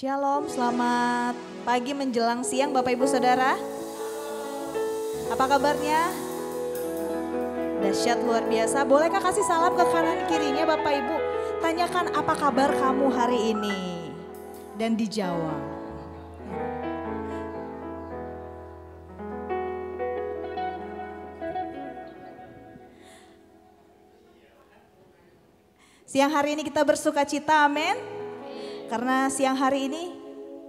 Shalom, selamat pagi menjelang siang Bapak Ibu Saudara. Apa kabarnya? Dahsyat luar biasa. Bolehkah kasih salam ke kanan kirinya Bapak Ibu? Tanyakan apa kabar kamu hari ini? Dan dijawab. Siang hari ini kita bersuka cita, amin. Karena siang hari ini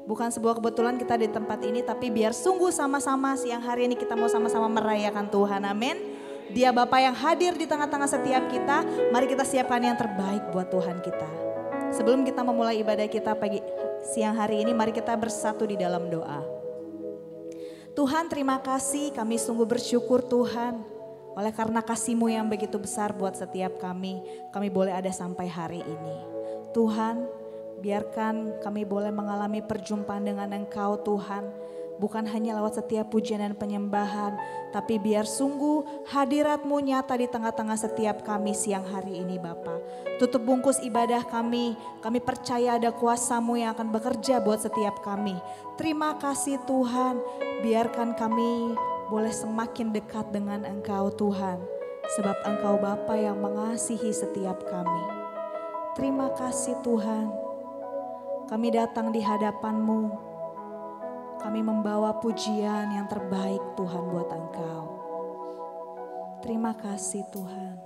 bukan sebuah kebetulan kita di tempat ini, tapi biar sungguh sama-sama siang hari ini kita mau sama-sama merayakan Tuhan, amin. Dia Bapa yang hadir di tengah-tengah setiap kita, mari kita siapkan yang terbaik buat Tuhan kita. Sebelum kita memulai ibadah kita pagi siang hari ini, mari kita bersatu di dalam doa. Tuhan, terima kasih, kami sungguh bersyukur Tuhan. Oleh karena kasih-Mu yang begitu besar buat setiap kami boleh ada sampai hari ini. Tuhan, biarkan kami boleh mengalami perjumpaan dengan Engkau Tuhan. Bukan hanya lewat setiap pujian dan penyembahan, tapi biar sungguh hadirat-Mu nyata di tengah-tengah setiap kami siang hari ini Bapa. Tutup bungkus ibadah kami percaya ada kuasa-Mu yang akan bekerja buat setiap kami. Terima kasih Tuhan, biarkan kami boleh semakin dekat dengan Engkau Tuhan. Sebab Engkau Bapa yang mengasihi setiap kami. Terima kasih Tuhan. Kami datang di hadapan-Mu, kami membawa pujian yang terbaik Tuhan buat Engkau. Terima kasih Tuhan.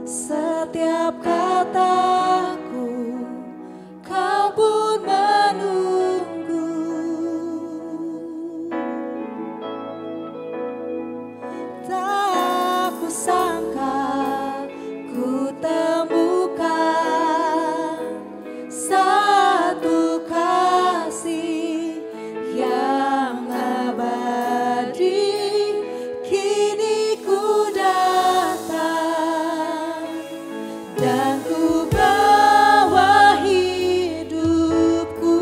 Setiap kataku Kau pun menunggu. Tak kusangka ku temukan satu kasih yang abadi. Kini ku datang dan ku bawa hidupku.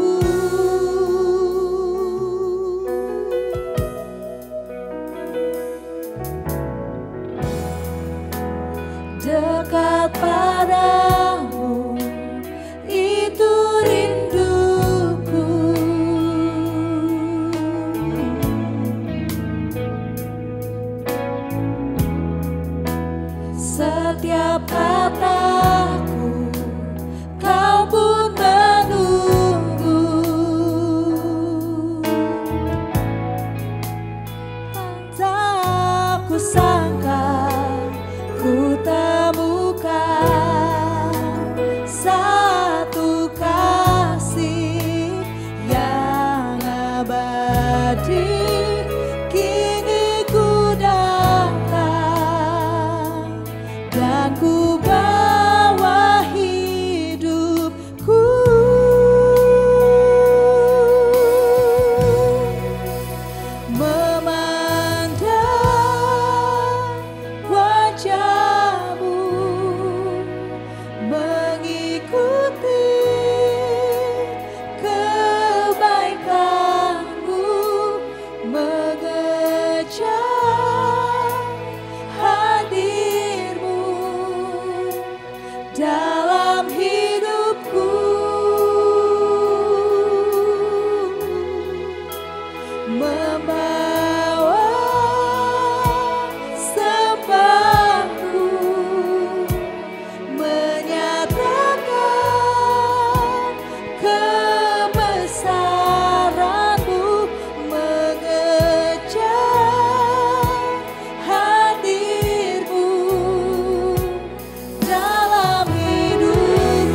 Dekat padamu itu rinduku. Setiap kataku Kau pun menunggu. Tak kusangka ku temukan satu kasih yang abadi. Kini ku datang dan ku bawa hidupku. Memandang wajah-Mu, mengikuti kebaikan-Mu, mengejar hadir-Mu dalam hidupku. Membawa sembahku, menyatakan kebesaran-Mu, mengejar hadir-Mu dalam hidup.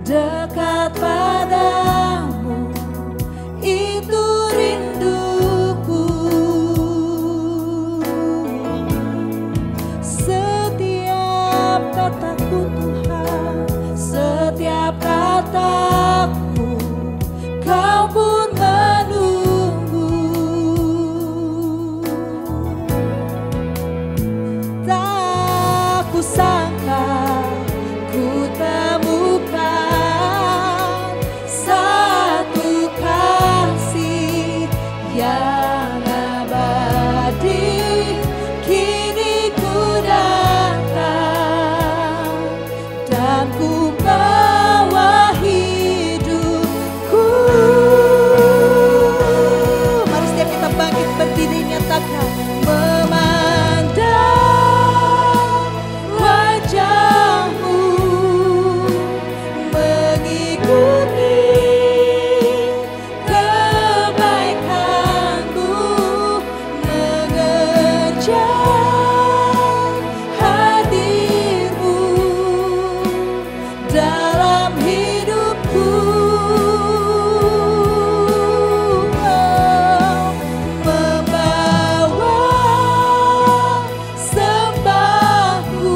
dekat padamu, itu rinduku. Setiap kataku Tuhan, setiap kataku Kau pun menunggu. Tak kusangka ku temukan satu kasih yang abadi. Kini ku datang dan ku bawa hidupku. Mari setiap kita bangkit berdiri, nyatakan memandang wajahmu, mengikuti kebaikanmu, mengejar hadirmu dalam hidupku. Membawa sembahku,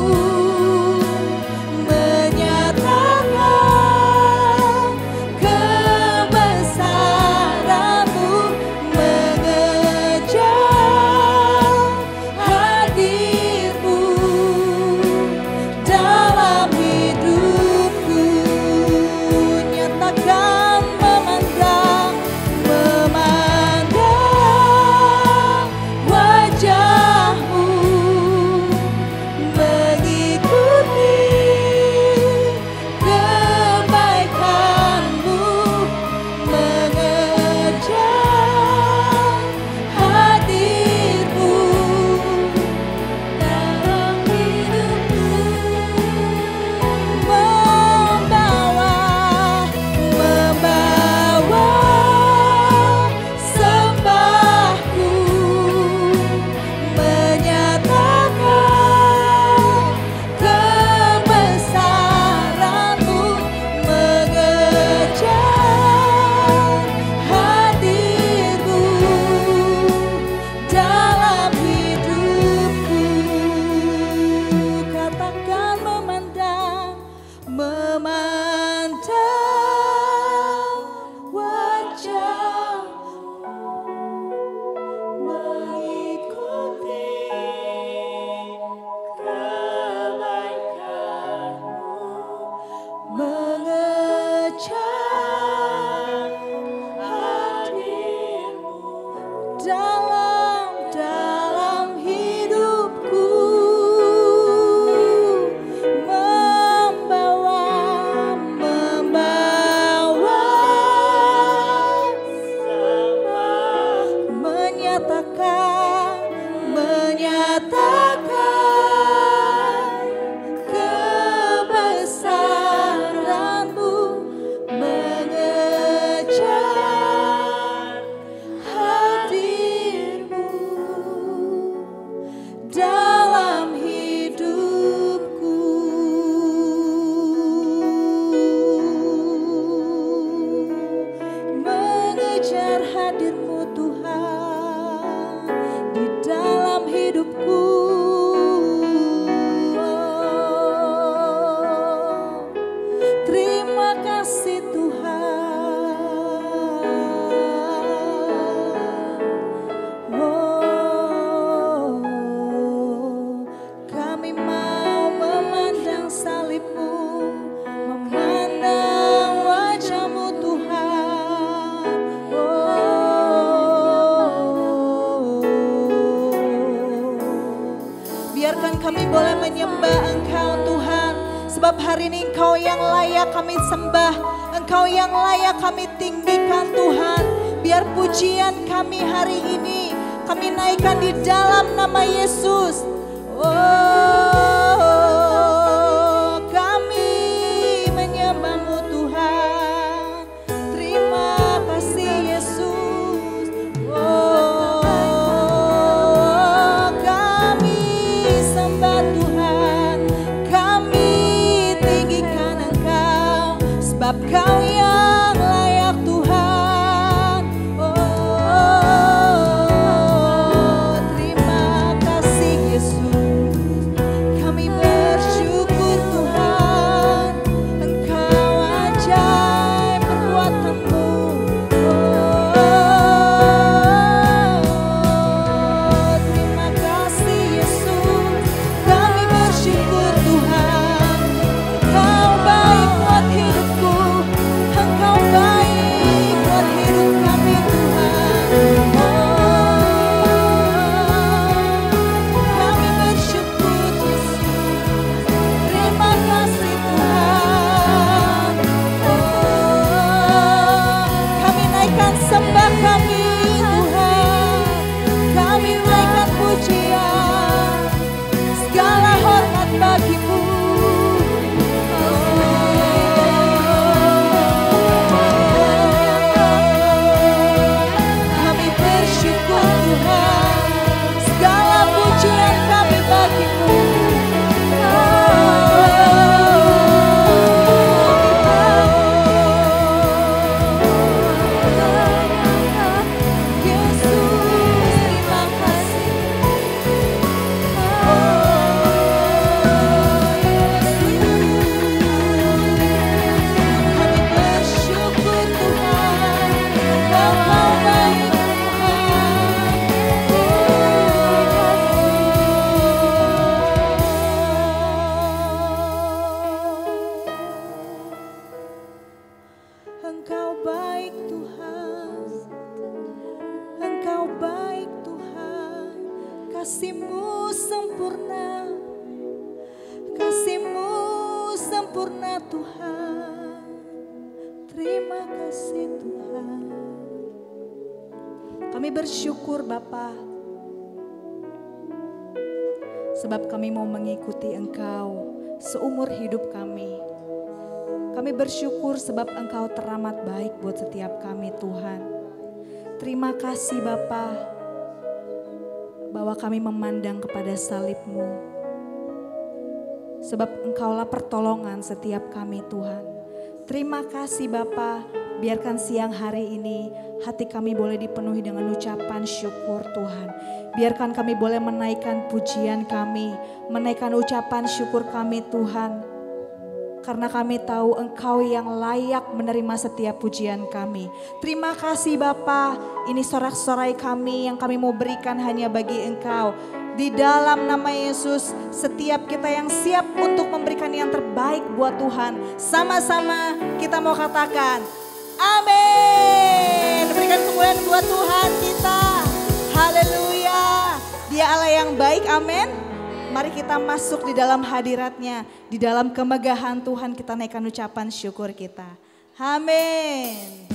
menyatakan kebesaranmu, mengejar hadirmu dalam hidupku. Nyatakan memandang wajahmu, mengikuti kebaikanmu, mengejar hadirmu dalam hidupku. Membawa sembahku, menyatakan kebesaranmu, mengejar hadirmu dalam hidupku. Katakan memandang wajahmu, mengikuti kebaikanmu, mengejar hadirmu dalam hidupku. Membawa menyatakan kebesaranmu, mengejar hadirmu dalam hidupku. Mengejar hadirmu Tuhan di dalam hidupku. Terima kasih Tuhan. Kami mau memandang salib-Mu, memandang wajah-Mu Tuhan. Biarkan kami boleh menyembah Engkau Tuhan, sebab hari ini Engkau yang layak kami sembah, Engkau yang layak kami tinggikan Tuhan. Biar pujian kami hari ini kami naikkan di dalam nama Yesus. Kami menyembah-Mu Tuhan. Terima kasih Yesus. Kami sembah Tuhan, kami tinggikan Engkau, sebab sebab Kau yang layak Tuhan. Oh, terima kasih Yesus. Kami bersyukur Tuhan, Engkau ajaib perbuatan-Mu. Oh, terima kasih Yesus. Kami bersyukur Tuhan, Engkau baik buat hidupku, Engkau baik buat hidup kami Tuhan. Kami bersyukur Yesus. Terima kasih Tuhan. Kami naikkan sembah kami Tuhan. Kami naikkan pujian. Segala hormat bagi-Mu. Kami bersyukur Tuhan. Segala pujian kami bagi-Mu. Engkau baik Tuhan, Engkau baik Tuhan, kasih-Mu sempurna, kasih-Mu sempurna Tuhan. Terima kasih Tuhan. Kami bersyukur Bapa, sebab kami mau mengikuti Engkau seumur hidup kami. Kami bersyukur sebab Engkau teramat baik buat setiap kami Tuhan. Terima kasih Bapa, bahwa kami memandang kepada salib-Mu. Sebab Engkaulah pertolongan setiap kami Tuhan. Terima kasih Bapa, biarkan siang hari ini hati kami boleh dipenuhi dengan ucapan syukur Tuhan. Biarkan kami boleh menaikkan pujian kami, menaikkan ucapan syukur kami Tuhan. Karena kami tahu Engkau yang layak menerima setiap pujian kami. Terima kasih Bapa, ini sorak-sorai kami yang kami mau berikan hanya bagi Engkau. Di dalam nama Yesus, setiap kita yang siap untuk memberikan yang terbaik buat Tuhan. Sama-sama kita mau katakan, amin. Berikan kemuliaan buat Tuhan kita. Haleluya. Dia Allah yang baik, amin. Mari kita masuk di dalam hadirat-Nya, di dalam kemegahan Tuhan kita naikkan ucapan syukur kita. Amin.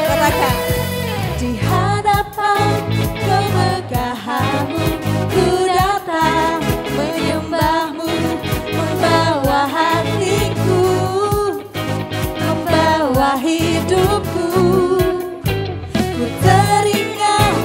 Katakan, di hadapan kemegahan-Mu ku datang menyembah-Mu. Membawa hatiku, membawa hidupku, ku teringat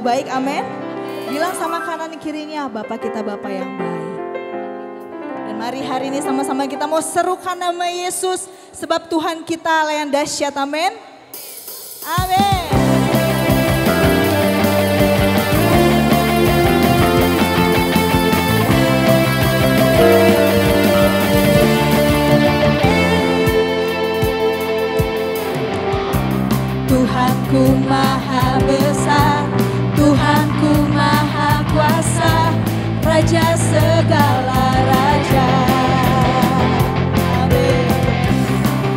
baik, amin. Bilang sama kanan kirinya, Bapa kita Bapa yang baik. Dan mari hari ini sama-sama kita mau serukan nama Yesus, sebab Tuhan kita Allah yang dahsyat, amin. Amin. Tuhanku maha besar, Tuhanku maha kuasa, Raja segala raja. Amin.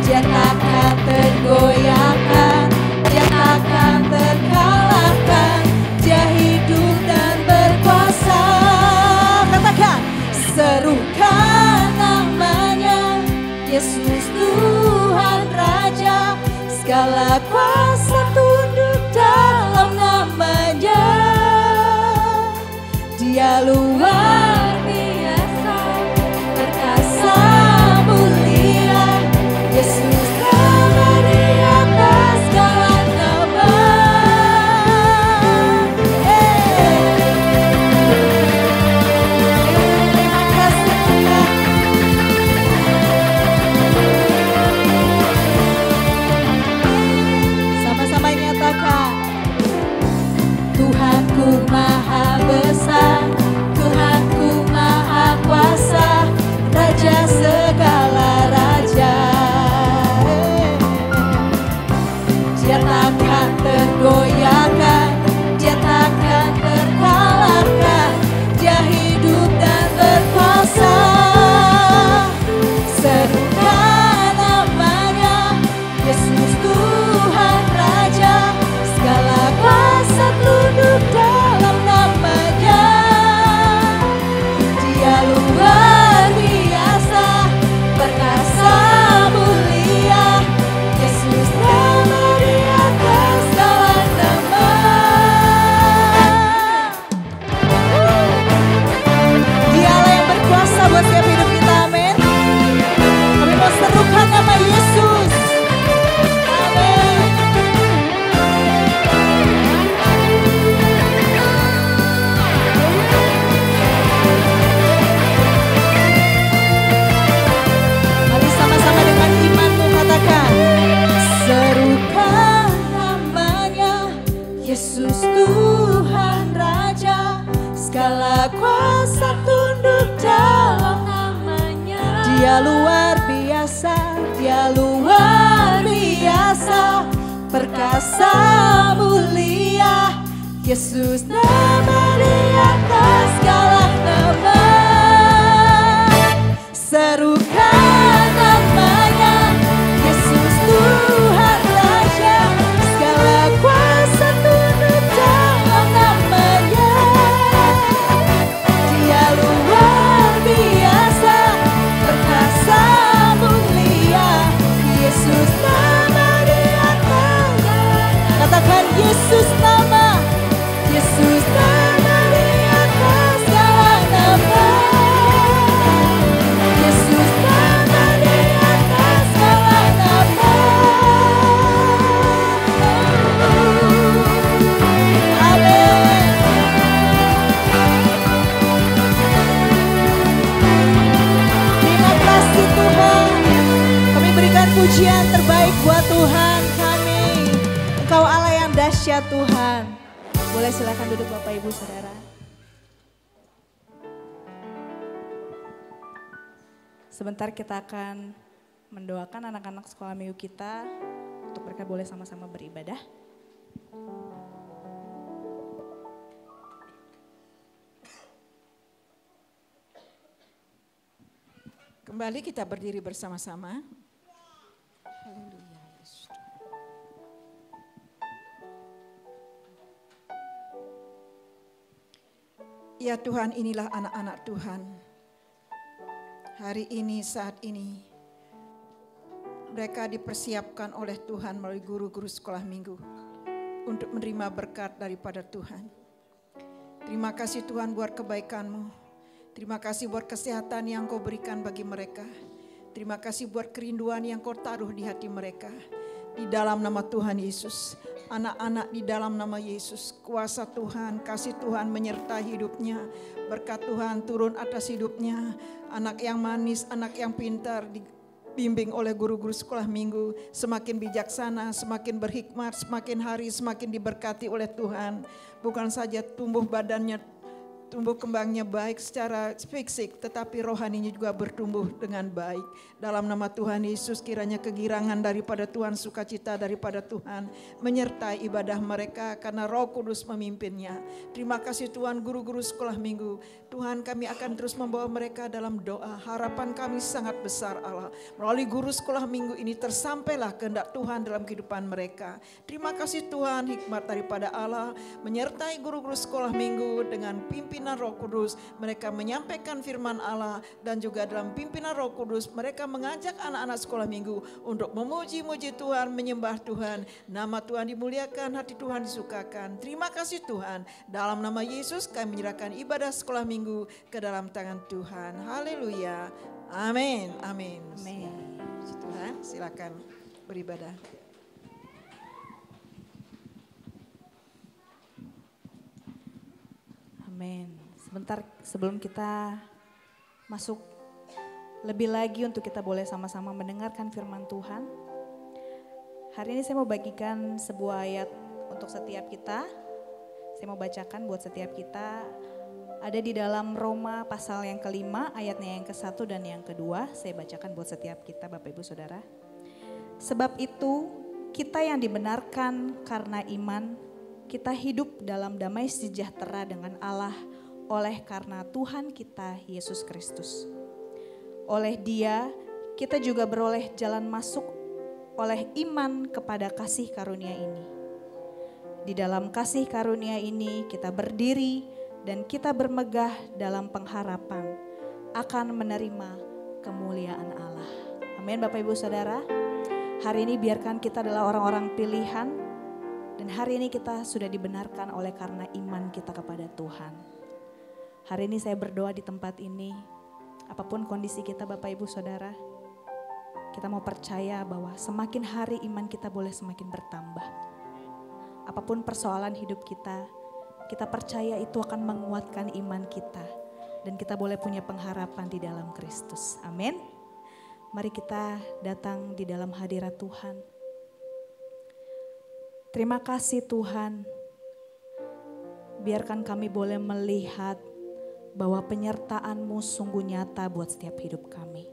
Dia takkan tergoyahkan, dia takkan terkalahkan, dia hidup dan berkuasa. Katakan, serukan namanya, Yesus Tuhan Raja. Segala kuasa tunduk dalam namanya. Dia luar biasa, perkasa mulia. Yesus nama di atas segala nama. Terima kasih Tuhan. Sama-sama nyatakan, Tuhanku maha besar, Tuhanku maha kuasa, Raja segala raja. Dia takkan tergoyahkan, dia takkan terkalahkan, dia hidup dan berkuasa. Serukan namanya, Yesus Tuhan Raja. Segala kuasa tunduk dalam namanya. Dia luar biasa, perkasa mulia. Yesus nama di atas segala nama. Dialah yang berkuasa buat setiap hidup kita, amin. Kami mau serukan nama Yesus. Amin. Mari sama-sama dengan imanmu katakan, serukan namanya, Yesus Tuhan Raja. Segala kuasa tunduk dalam namanya. Dia luar biasa, dia luar biasa, perkasa mulia. Yesus nama di atas segala nama. Serukan namanya, Yesus Tuhan Raja. Segala kuasa tunduk dalam namanya. Dia luar biasa, perkasa mulia. Yesus nama di atas. Katakan Yesus nama, Yesus nama di atas segala nama. Yesus nama di atas segala nama. Amin. Terima kasih Tuhan. Kami berikan pujian terbaik buat Tuhan kami. Engkau Allah yang dahsyat Tuhan. Boleh silakan duduk Bapak Ibu Saudara. Sebentar kita akan mendoakan anak-anak sekolah minggu kita untuk mereka boleh sama-sama beribadah. Kembali kita berdiri bersama-sama. Haleluya. Yesus. Ya Tuhan, inilah anak-anak Tuhan. Hari ini, saat ini, mereka dipersiapkan oleh Tuhan melalui guru-guru sekolah minggu untuk menerima berkat daripada Tuhan. Terima kasih Tuhan buat kebaikan-Mu. Terima kasih buat kesehatan yang Kau berikan bagi mereka. Terima kasih buat kerinduan yang Kau taruh di hati mereka. di dalam nama Tuhan Yesus. Anak-anak di dalam nama Yesus, kuasa Tuhan, kasih Tuhan menyertai hidupnya, berkat Tuhan turun atas hidupnya. Anak yang manis, anak yang pintar, dibimbing oleh guru-guru sekolah minggu, semakin bijaksana, semakin berhikmat, semakin hari semakin diberkati oleh Tuhan. Bukan saja tumbuh badannya, tumbuh kembangnya baik secara fisik, tetapi rohaninya juga bertumbuh dengan baik. Dalam nama Tuhan Yesus, kiranya kegirangan daripada Tuhan, sukacita daripada Tuhan menyertai ibadah mereka karena Roh Kudus memimpinnya. Terima kasih Tuhan, guru-guru sekolah minggu. Tuhan, kami akan terus membawa mereka dalam doa. Harapan kami sangat besar Allah. Melalui guru sekolah minggu ini tersampailah kehendak Tuhan dalam kehidupan mereka. Terima kasih Tuhan, hikmat daripada Allah menyertai guru-guru sekolah minggu dengan pimpinan Roh Kudus. Mereka menyampaikan firman Allah dan juga dalam pimpinan Roh Kudus mereka mengajak anak-anak sekolah minggu untuk memuji-muji Tuhan, menyembah Tuhan. Nama Tuhan dimuliakan, hati Tuhan disukakan. Terima kasih Tuhan. Dalam nama Yesus kami menyerahkan ibadah sekolah minggu ke dalam tangan Tuhan. Haleluya. Amin. Amin. Amin. Tuhan, silakan beribadah. Amin. Sebentar sebelum kita masuk lebih lagi untuk kita boleh sama-sama mendengarkan firman Tuhan. Hari ini saya mau bagikan sebuah ayat untuk setiap kita. Saya mau bacakan buat setiap kita. Ada di dalam Roma pasal yang kelima, ayatnya yang ke-1 dan yang kedua. Saya bacakan buat setiap kita Bapak Ibu Saudara. Sebab itu kita yang dibenarkan karena iman, kita hidup dalam damai sejahtera dengan Allah oleh karena Tuhan kita Yesus Kristus. Oleh Dia kita juga beroleh jalan masuk oleh iman kepada kasih karunia ini. Di dalam kasih karunia ini kita berdiri dan kita bermegah dalam pengharapan akan menerima kemuliaan Allah. Amin Bapak Ibu Saudara. Hari ini biarkan kita adalah orang-orang pilihan dan hari ini kita sudah dibenarkan oleh karena iman kita kepada Tuhan. Hari ini saya berdoa di tempat ini, apapun kondisi kita Bapak Ibu Saudara, kita mau percaya bahwa semakin hari iman kita boleh semakin bertambah. Apapun persoalan hidup kita percaya itu akan menguatkan iman kita. Dan kita boleh punya pengharapan di dalam Kristus. Amin. Mari kita datang di dalam hadirat Tuhan. Terima kasih Tuhan. Biarkan kami boleh melihat bahwa penyertaan-Mu sungguh nyata buat setiap hidup kami.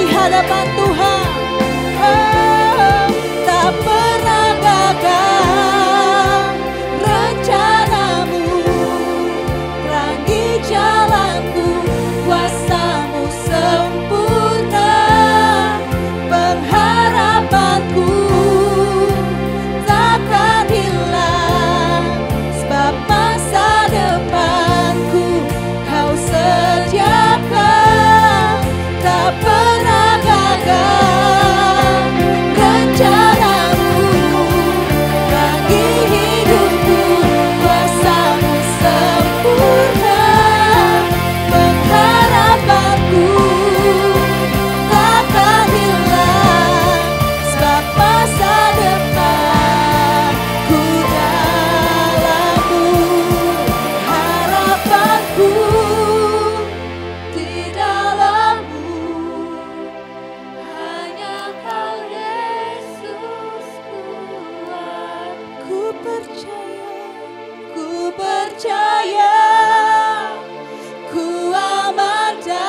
di hadapan Tuhan. Oh, tak pernah gagal rencanamu, terangi jalanku, kuasamu sempurna, pengharapanku takkan hilang, sebab masa depanku kau sediakan, tak pernah gagal rencanamu, bagi hidupku, kuasamu sempurna, pengharapanku takkan hilang, sebab masa depanku dalammu, harapanku di dalammu, hanya kau Yesus kuat. Ku percaya, ku aman dalammu,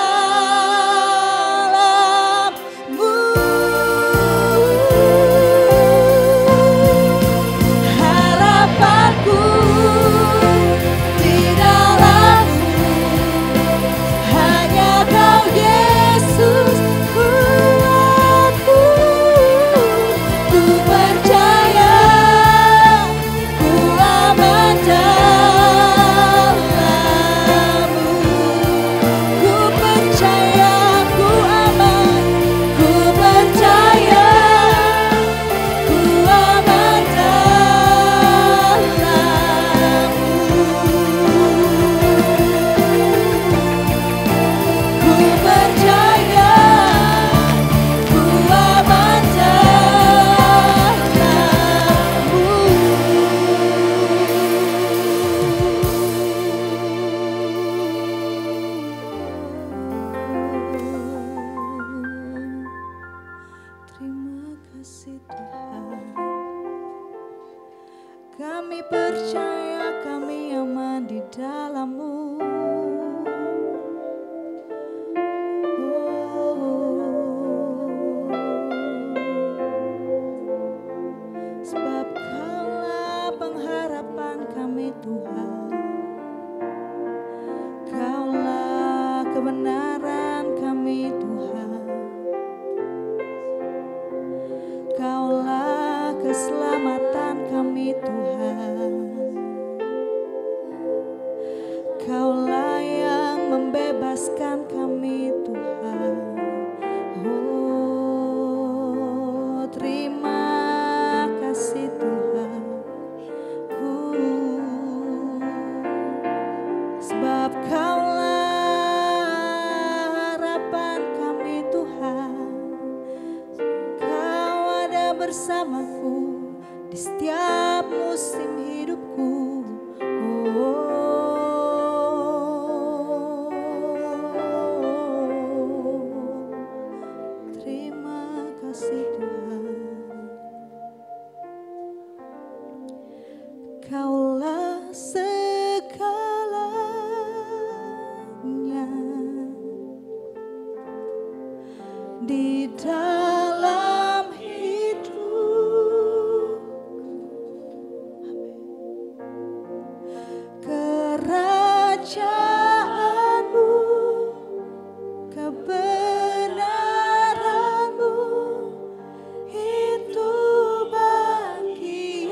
harapanku di dalammu, hanya kau Yesus kuatku. Ku percaya, ku aman dalammu, ku percaya, ku aman, ku percaya, ku aman dalammu, ku percaya, ku aman dalammu. Terima kasih Tuhan, kami percaya kami aman di dalam-Mu. Sebab Kaulah pengharapan kami Tuhan, Kaulah kebenaran kami Tuhan, Kaulah keselamatan kami Tuhan, Kaulah yang membebaskan kami Tuhan. Oh, terima kasih Tuhan. Sebab Kaulah harapan kami Tuhan, Kau ada bersamaku di setiap musim hidupku. Terima kasih Tuhan. Kaulah segalanya di dalam kerajaanmu, kebenaranmu, itu bagianku.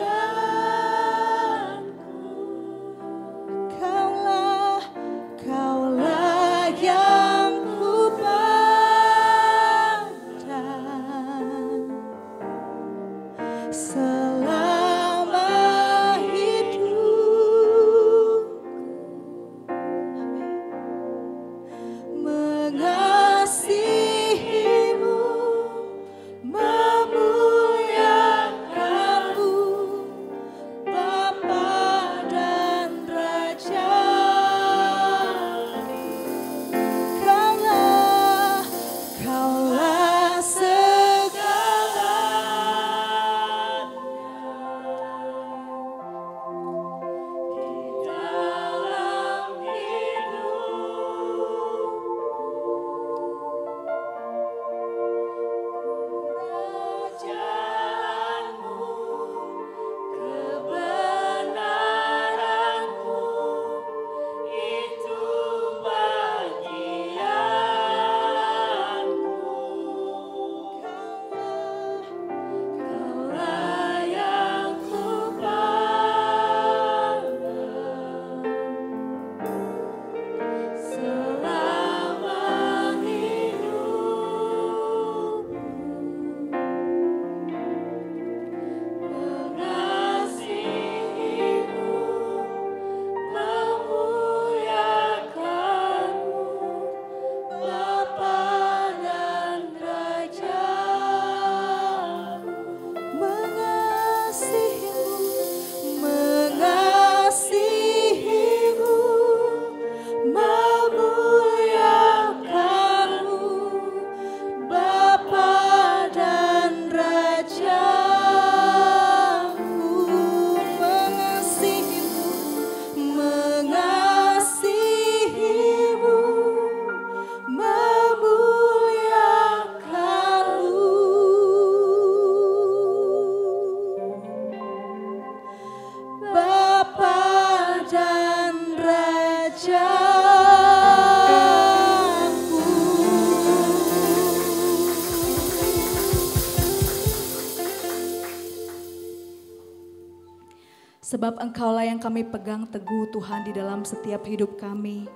Sebab Engkaulah yang kami pegang teguh Tuhan di dalam setiap hidup kami.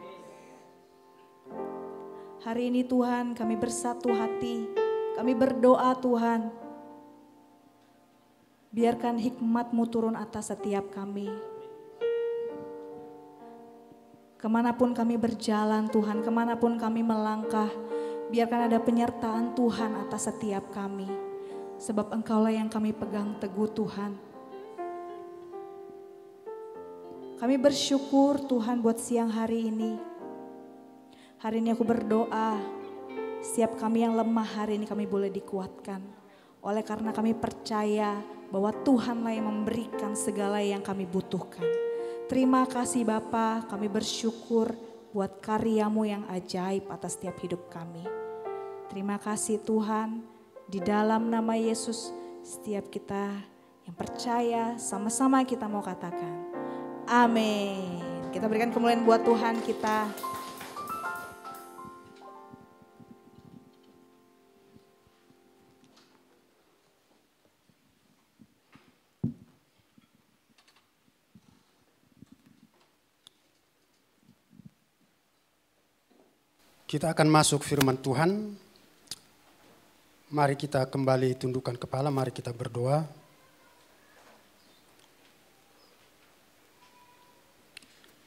Hari ini Tuhan kami bersatu hati, kami berdoa Tuhan. Biarkan hikmat-Mu turun atas setiap kami. Kemanapun kami berjalan Tuhan, kemanapun kami melangkah, biarkan ada penyertaan Tuhan atas setiap kami. Sebab Engkaulah yang kami pegang teguh Tuhan. Kami bersyukur Tuhan buat siang hari ini. Hari ini aku berdoa, setiap kami yang lemah hari ini kami boleh dikuatkan. Oleh karena kami percaya bahwa Tuhanlah yang memberikan segala yang kami butuhkan. Terima kasih Bapa, kami bersyukur buat karya-Mu yang ajaib atas setiap hidup kami. Terima kasih Tuhan, di dalam nama Yesus setiap kita yang percaya sama-sama kita mau katakan. Amin. Kita berikan kemuliaan buat Tuhan kita. Kita akan masuk firman Tuhan. Mari kita kembali tundukkan kepala, mari kita berdoa.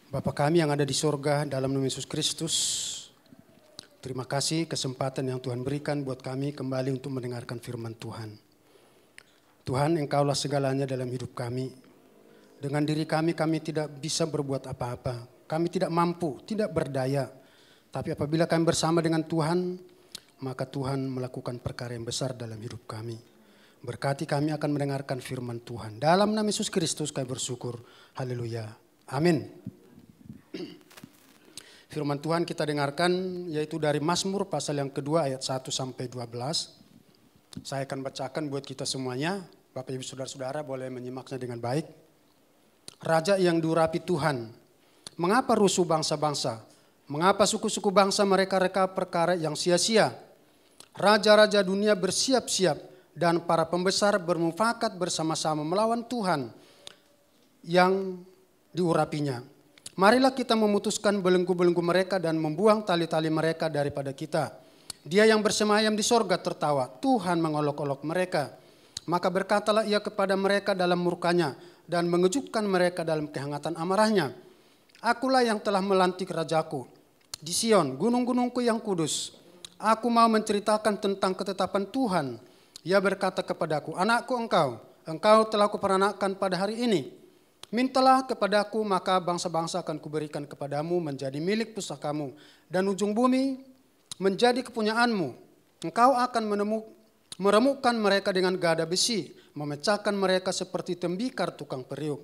Bapa kami yang ada di sorga, dalam nama Yesus Kristus, terima kasih kesempatan yang Tuhan berikan buat kami kembali untuk mendengarkan firman Tuhan. Tuhan, Engkaulah segalanya dalam hidup kami. Dengan diri kami tidak bisa berbuat apa-apa. Kami tidak mampu, tidak berdaya. Tapi apabila kami bersama dengan Tuhan, maka Tuhan melakukan perkara yang besar dalam hidup kami. Berkati kami akan mendengarkan firman Tuhan. Dalam nama Yesus Kristus kami bersyukur. Haleluya. Amin. Firman Tuhan kita dengarkan yaitu dari Mazmur pasal yang kedua ayat 1 sampai 12. Saya akan bacakan buat kita semuanya. Bapak Ibu Saudara-saudara boleh menyimaknya dengan baik. Raja yang diurapi Tuhan, mengapa rusuh bangsa-bangsa? Mengapa suku-suku bangsa mereka-reka perkara yang sia-sia? Raja-raja dunia bersiap-siap dan para pembesar bermufakat bersama-sama melawan Tuhan yang diurapinya. Marilah kita memutuskan belenggu-belenggu mereka dan membuang tali-tali mereka daripada kita. Dia yang bersemayam di sorga tertawa, Tuhan mengolok-olok mereka. Maka berkatalah ia kepada mereka dalam murkanya dan mengejutkan mereka dalam kehangatan amarahnya. Akulah yang telah melantik rajaku di Sion, gunung-gunungku yang kudus. Aku mau menceritakan tentang ketetapan Tuhan. Ia berkata kepadaku, anakku engkau telah kuperanakkan pada hari ini. Mintalah kepadaku, maka bangsa-bangsa akan kuberikan kepadamu menjadi milik pusakamu, dan ujung bumi menjadi kepunyaanmu. Engkau akan meremukkan mereka dengan gada besi, memecahkan mereka seperti tembikar tukang periuk.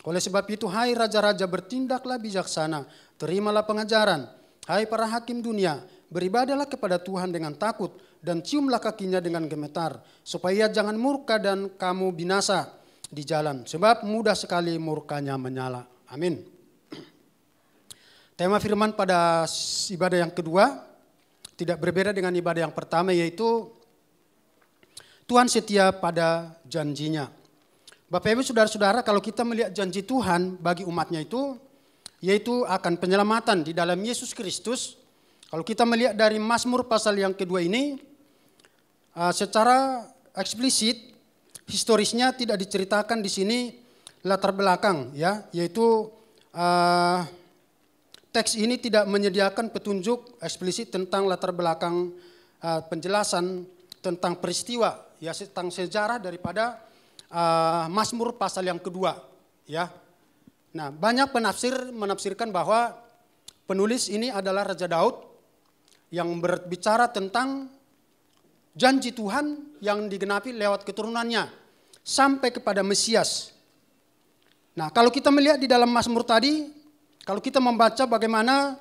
Oleh sebab itu, hai raja-raja, bertindaklah bijaksana, terimalah pengajaran. Hai para hakim dunia, beribadalah kepada Tuhan dengan takut, dan ciumlah kakinya dengan gemetar, supaya jangan murka dan kamu binasa di jalan, sebab mudah sekali murkanya menyala. Amin. Tema firman pada ibadah yang kedua tidak berbeda dengan ibadah yang pertama, yaitu Tuhan setia pada janjinya. Bapak Ibu Saudara-saudara, kalau kita melihat janji Tuhan bagi umatnya itu, yaitu akan penyelamatan di dalam Yesus Kristus. Kalau kita melihat dari Mazmur pasal yang kedua ini, secara eksplisit, historisnya tidak diceritakan di sini latar belakang, ya, yaitu teks ini tidak menyediakan petunjuk eksplisit tentang latar belakang penjelasan tentang peristiwa, ya, tentang sejarah daripada Mazmur pasal yang kedua, ya. Nah, banyak penafsir menafsirkan bahwa penulis ini adalah Raja Daud yang berbicara tentang janji Tuhan yang digenapi lewat keturunannya sampai kepada Mesias. Nah, kalau kita melihat di dalam Mazmur tadi, kalau kita membaca bagaimana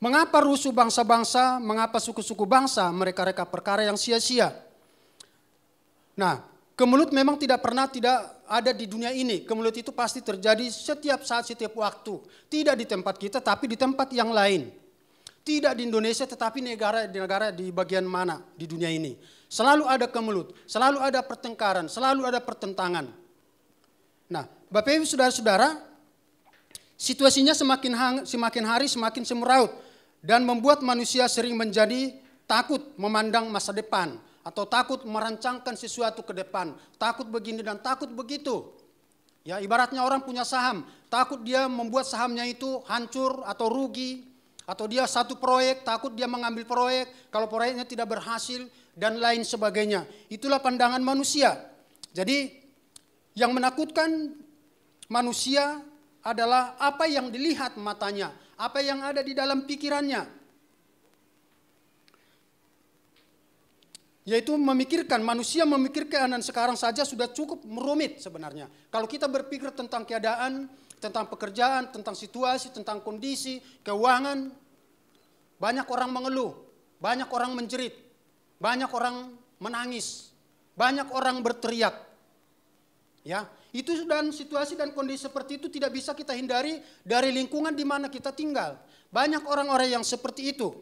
mengapa rusuh bangsa-bangsa, mengapa suku-suku bangsa mereka-reka perkara yang sia-sia. Nah, kemelut memang tidak pernah tidak ada di dunia ini. Kemelut itu pasti terjadi setiap saat, setiap waktu. Tidak di tempat kita, tapi di tempat yang lain. Tidak di Indonesia, tetapi negara di bagian mana di dunia ini. Selalu ada kemelut, selalu ada pertengkaran, selalu ada pertentangan. Nah, Bapak Ibu saudara-saudara, situasinya semakin hari semakin semeraut dan membuat manusia sering menjadi takut memandang masa depan atau takut merancangkan sesuatu ke depan, takut begini dan takut begitu. Ya, ibaratnya orang punya saham, takut dia membuat sahamnya itu hancur atau rugi, atau dia satu proyek, takut dia mengambil proyek, kalau proyeknya tidak berhasil dan lain sebagainya. Itulah pandangan manusia. Jadi yang menakutkan manusia adalah apa yang dilihat matanya, apa yang ada di dalam pikirannya. Yaitu memikirkan, manusia memikirkan dan sekarang saja sudah cukup rumit sebenarnya. Kalau kita berpikir tentang keadaan, tentang pekerjaan, tentang situasi, tentang kondisi, keuangan, banyak orang mengeluh, banyak orang menjerit, banyak orang menangis, banyak orang berteriak. Ya, itu dan situasi dan kondisi seperti itu tidak bisa kita hindari dari lingkungan di mana kita tinggal. Banyak orang-orang yang seperti itu.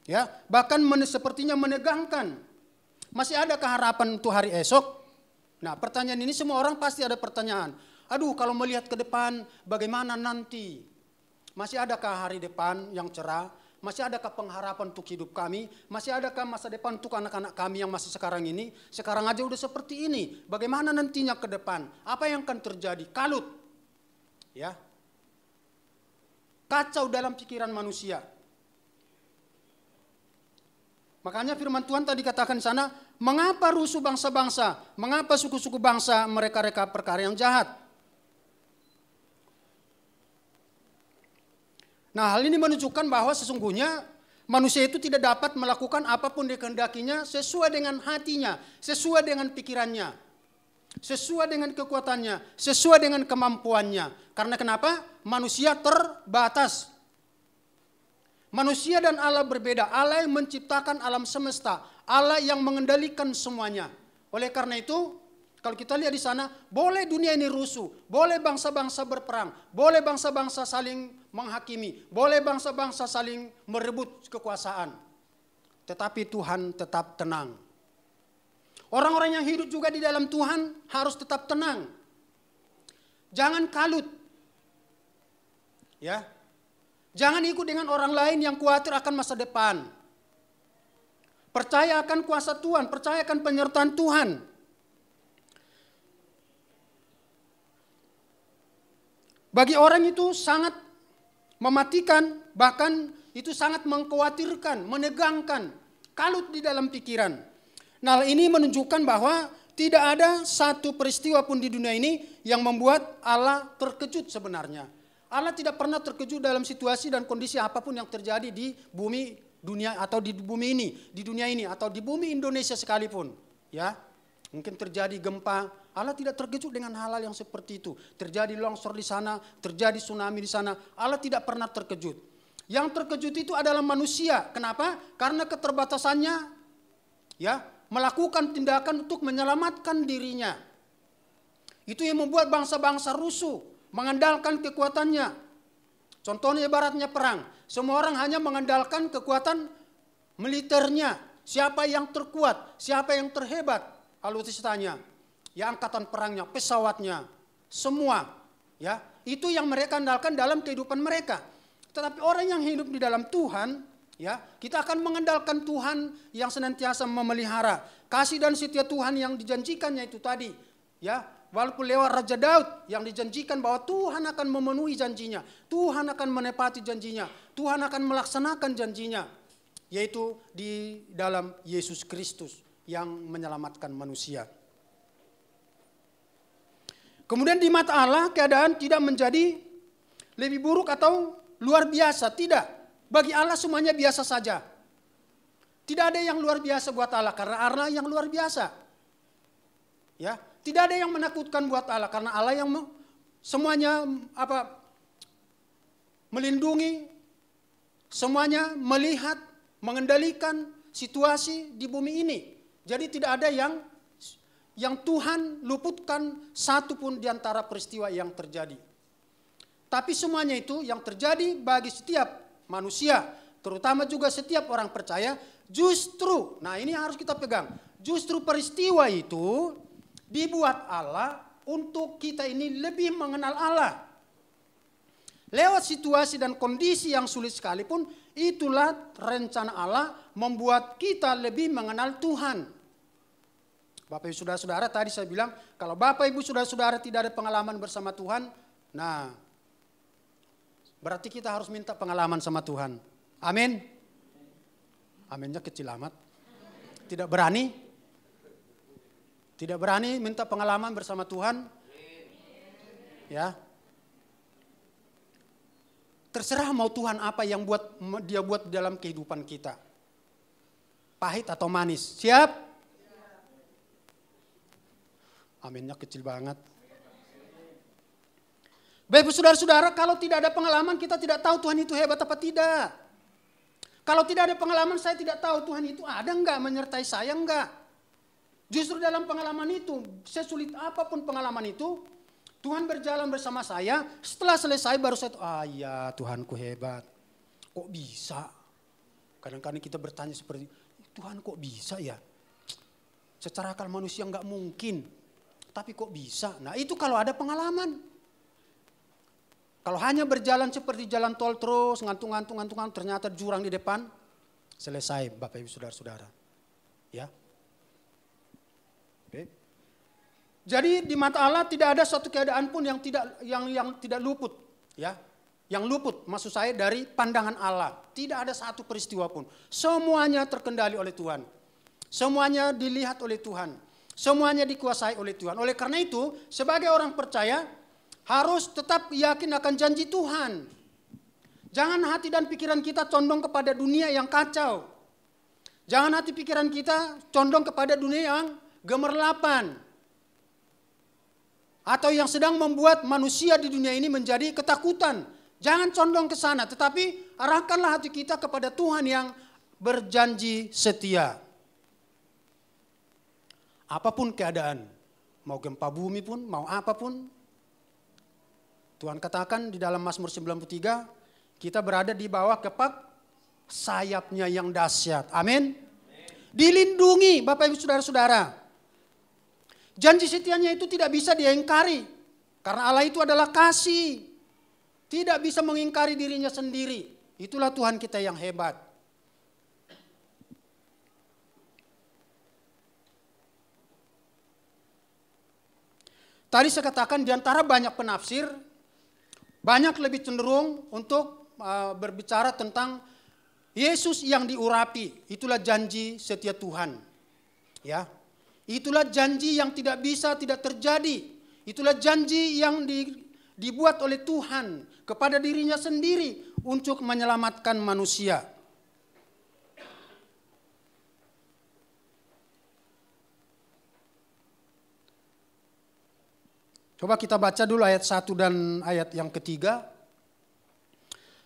Ya, bahkan sepertinya menegangkan. Masih adakah harapan untuk hari esok? Nah, pertanyaan ini semua orang pasti ada pertanyaan. Aduh, kalau melihat ke depan bagaimana nanti? Masih adakah hari depan yang cerah? Masih adakah pengharapan untuk hidup kami? Masih adakah masa depan untuk anak-anak kami yang masih sekarang ini? Sekarang aja udah seperti ini. Bagaimana nantinya ke depan? Apa yang akan terjadi? Kalut. Ya. Kacau dalam pikiran manusia. Makanya firman Tuhan tadi katakan di sana, mengapa rusuh bangsa-bangsa? Mengapa suku-suku bangsa mereka-reka perkara yang jahat? Nah, hal ini menunjukkan bahwa sesungguhnya manusia itu tidak dapat melakukan apapun dikehendakinya sesuai dengan hatinya, sesuai dengan pikirannya, sesuai dengan kekuatannya, sesuai dengan kemampuannya. Karena kenapa? Manusia terbatas. Manusia dan Allah berbeda. Allah yang menciptakan alam semesta, Allah yang mengendalikan semuanya. Oleh karena itu, kalau kita lihat di sana, boleh dunia ini rusuh, boleh bangsa-bangsa berperang, boleh bangsa-bangsa saling menghakimi, boleh bangsa-bangsa saling merebut kekuasaan. Tetapi Tuhan tetap tenang. Orang-orang yang hidup juga di dalam Tuhan harus tetap tenang. Jangan kalut. Ya. Jangan ikut dengan orang lain yang khawatir akan masa depan. Percaya akan kuasa Tuhan, percaya akan penyertaan Tuhan. Bagi orang itu sangat mematikan, bahkan itu sangat mengkhawatirkan, menegangkan, kalut di dalam pikiran. Nah, ini menunjukkan bahwa tidak ada satu peristiwa pun di dunia ini yang membuat Allah terkejut sebenarnya. Allah tidak pernah terkejut dalam situasi dan kondisi apapun yang terjadi di bumi dunia atau di bumi ini, di dunia ini atau di bumi Indonesia sekalipun. Ya, mungkin terjadi gempa, Allah tidak terkejut dengan hal-hal yang seperti itu. Terjadi longsor di sana, terjadi tsunami di sana, Allah tidak pernah terkejut. Yang terkejut itu adalah manusia. Kenapa? Karena keterbatasannya, ya, melakukan tindakan untuk menyelamatkan dirinya. Itu yang membuat bangsa-bangsa rusuh. Mengandalkan kekuatannya. Contohnya ibaratnya perang. Semua orang hanya mengandalkan kekuatan militernya. Siapa yang terkuat, siapa yang terhebat. Alutsistanya, ya angkatan perangnya, pesawatnya, semua. Ya, itu yang mereka andalkan dalam kehidupan mereka. Tetapi orang yang hidup di dalam Tuhan, ya, kita akan mengandalkan Tuhan yang senantiasa memelihara. Kasih dan setia Tuhan yang dijanjikannya itu tadi. Ya, walaupun lewat Raja Daud yang dijanjikan bahwa Tuhan akan memenuhi janjinya. Tuhan akan menepati janjinya. Tuhan akan melaksanakan janjinya. Yaitu di dalam Yesus Kristus yang menyelamatkan manusia. Kemudian di mata Allah keadaan tidak menjadi lebih buruk atau luar biasa. Tidak. Bagi Allah semuanya biasa saja. Tidak ada yang luar biasa buat Allah karena Allah yang luar biasa. Ya. Tidak ada yang menakutkan buat Allah karena Allah yang semuanya melindungi, semuanya melihat, mengendalikan situasi di bumi ini. Jadi tidak ada yang Tuhan luputkan satu pun di antara peristiwa yang terjadi. Tapi semuanya itu yang terjadi bagi setiap manusia, terutama juga setiap orang percaya, justru, nah ini harus kita pegang, justru peristiwa itu dibuat Allah untuk kita ini lebih mengenal Allah. Lewat situasi dan kondisi yang sulit sekalipun, itulah rencana Allah membuat kita lebih mengenal Tuhan. Bapak Ibu Saudara-saudara, tadi saya bilang kalau Bapak Ibu Saudara-saudara tidak ada pengalaman bersama Tuhan, nah berarti kita harus minta pengalaman sama Tuhan. Amin. Aminnya kecil amat. Tidak berani? Tidak berani minta pengalaman bersama Tuhan? Ya. Terserah mau Tuhan apa yang dia buat dalam kehidupan kita. Pahit atau manis. Siap? Aminnya kecil banget. Bapak saudara-saudara, kalau tidak ada pengalaman kita tidak tahu Tuhan itu hebat apa tidak. Kalau tidak ada pengalaman saya tidak tahu Tuhan itu ada enggak menyertai saya enggak. Justru dalam pengalaman itu, sesulit apapun pengalaman itu, Tuhan berjalan bersama saya. Setelah selesai baru saya tahu, ya Tuhanku hebat. Kok bisa? Kadang-kadang kita bertanya seperti, Tuhan kok bisa ya? Secara akal manusia enggak mungkin. Tapi kok bisa? Nah itu kalau ada pengalaman. Kalau hanya berjalan seperti jalan tol terus, ngantung, ternyata jurang di depan, selesai Bapak Ibu Saudara-saudara. Ya. Oke. Jadi di mata Allah tidak ada suatu keadaan pun yang tidak luput, ya. Yang luput maksud saya dari pandangan Allah. Tidak ada satu peristiwa pun. Semuanya terkendali oleh Tuhan. Semuanya dilihat oleh Tuhan. Semuanya dikuasai oleh Tuhan. Oleh karena itu, sebagai orang percaya harus tetap yakin akan janji Tuhan. Jangan hati dan pikiran kita condong kepada dunia yang kacau. Jangan hati pikiran kita condong kepada dunia yang gemerlapan. Atau yang sedang membuat manusia di dunia ini menjadi ketakutan. Jangan condong ke sana, tetapi arahkanlah hati kita kepada Tuhan yang berjanji setia. Apapun keadaan, mau gempa bumi pun, mau apapun, Tuhan katakan di dalam Mazmur 93, kita berada di bawah kepak sayapnya yang dahsyat. Amin. Dilindungi Bapak Ibu Saudara-saudara. Janji setianya itu tidak bisa diingkari. Karena Allah itu adalah kasih. Tidak bisa mengingkari dirinya sendiri. Itulah Tuhan kita yang hebat. Tadi saya katakan di antara banyak penafsir, banyak lebih cenderung untuk berbicara tentang Yesus yang diurapi. Itulah janji setia Tuhan. Ya, itulah janji yang tidak bisa tidak terjadi. Itulah janji yang dibuat oleh Tuhan kepada dirinya sendiri untuk menyelamatkan manusia. Coba kita baca dulu ayat 1 dan ayat yang ketiga.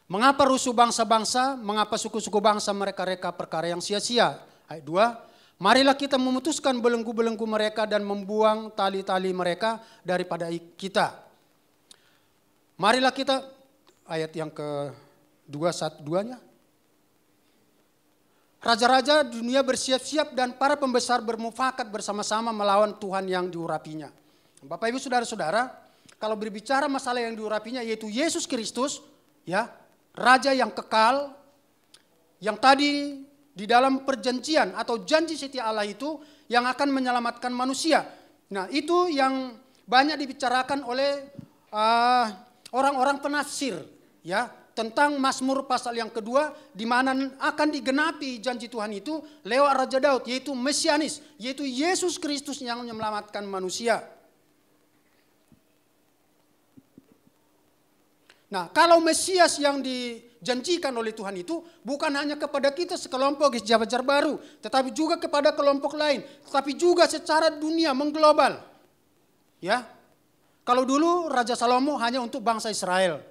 Mengapa rusuh bangsa-bangsa, mengapa suku-suku bangsa mereka-reka perkara yang sia-sia. Ayat 2, marilah kita memutuskan belenggu-belenggu mereka dan membuang tali-tali mereka daripada kita. Marilah kita, ayat yang ke-2-nya. Raja-raja dunia bersiap-siap dan para pembesar bermufakat bersama-sama melawan Tuhan yang diurapinya. Bapak Ibu Saudara-saudara, kalau berbicara masalah yang diurapinya yaitu Yesus Kristus, ya, Raja yang kekal, yang tadi di dalam perjanjian atau janji setia Allah itu yang akan menyelamatkan manusia. Nah itu yang banyak dibicarakan oleh orang-orang penafsir, ya, tentang Mazmur pasal yang kedua di mana akan digenapi janji Tuhan itu lewat Raja Daud, yaitu Mesianis, yaitu Yesus Kristus yang menyelamatkan manusia. Nah, kalau Mesias yang dijanjikan oleh Tuhan itu bukan hanya kepada kita sekelompok Gereja Baru, tetapi juga kepada kelompok lain, tetapi juga secara dunia mengglobal. Ya. Kalau dulu Raja Salomo hanya untuk bangsa Israel,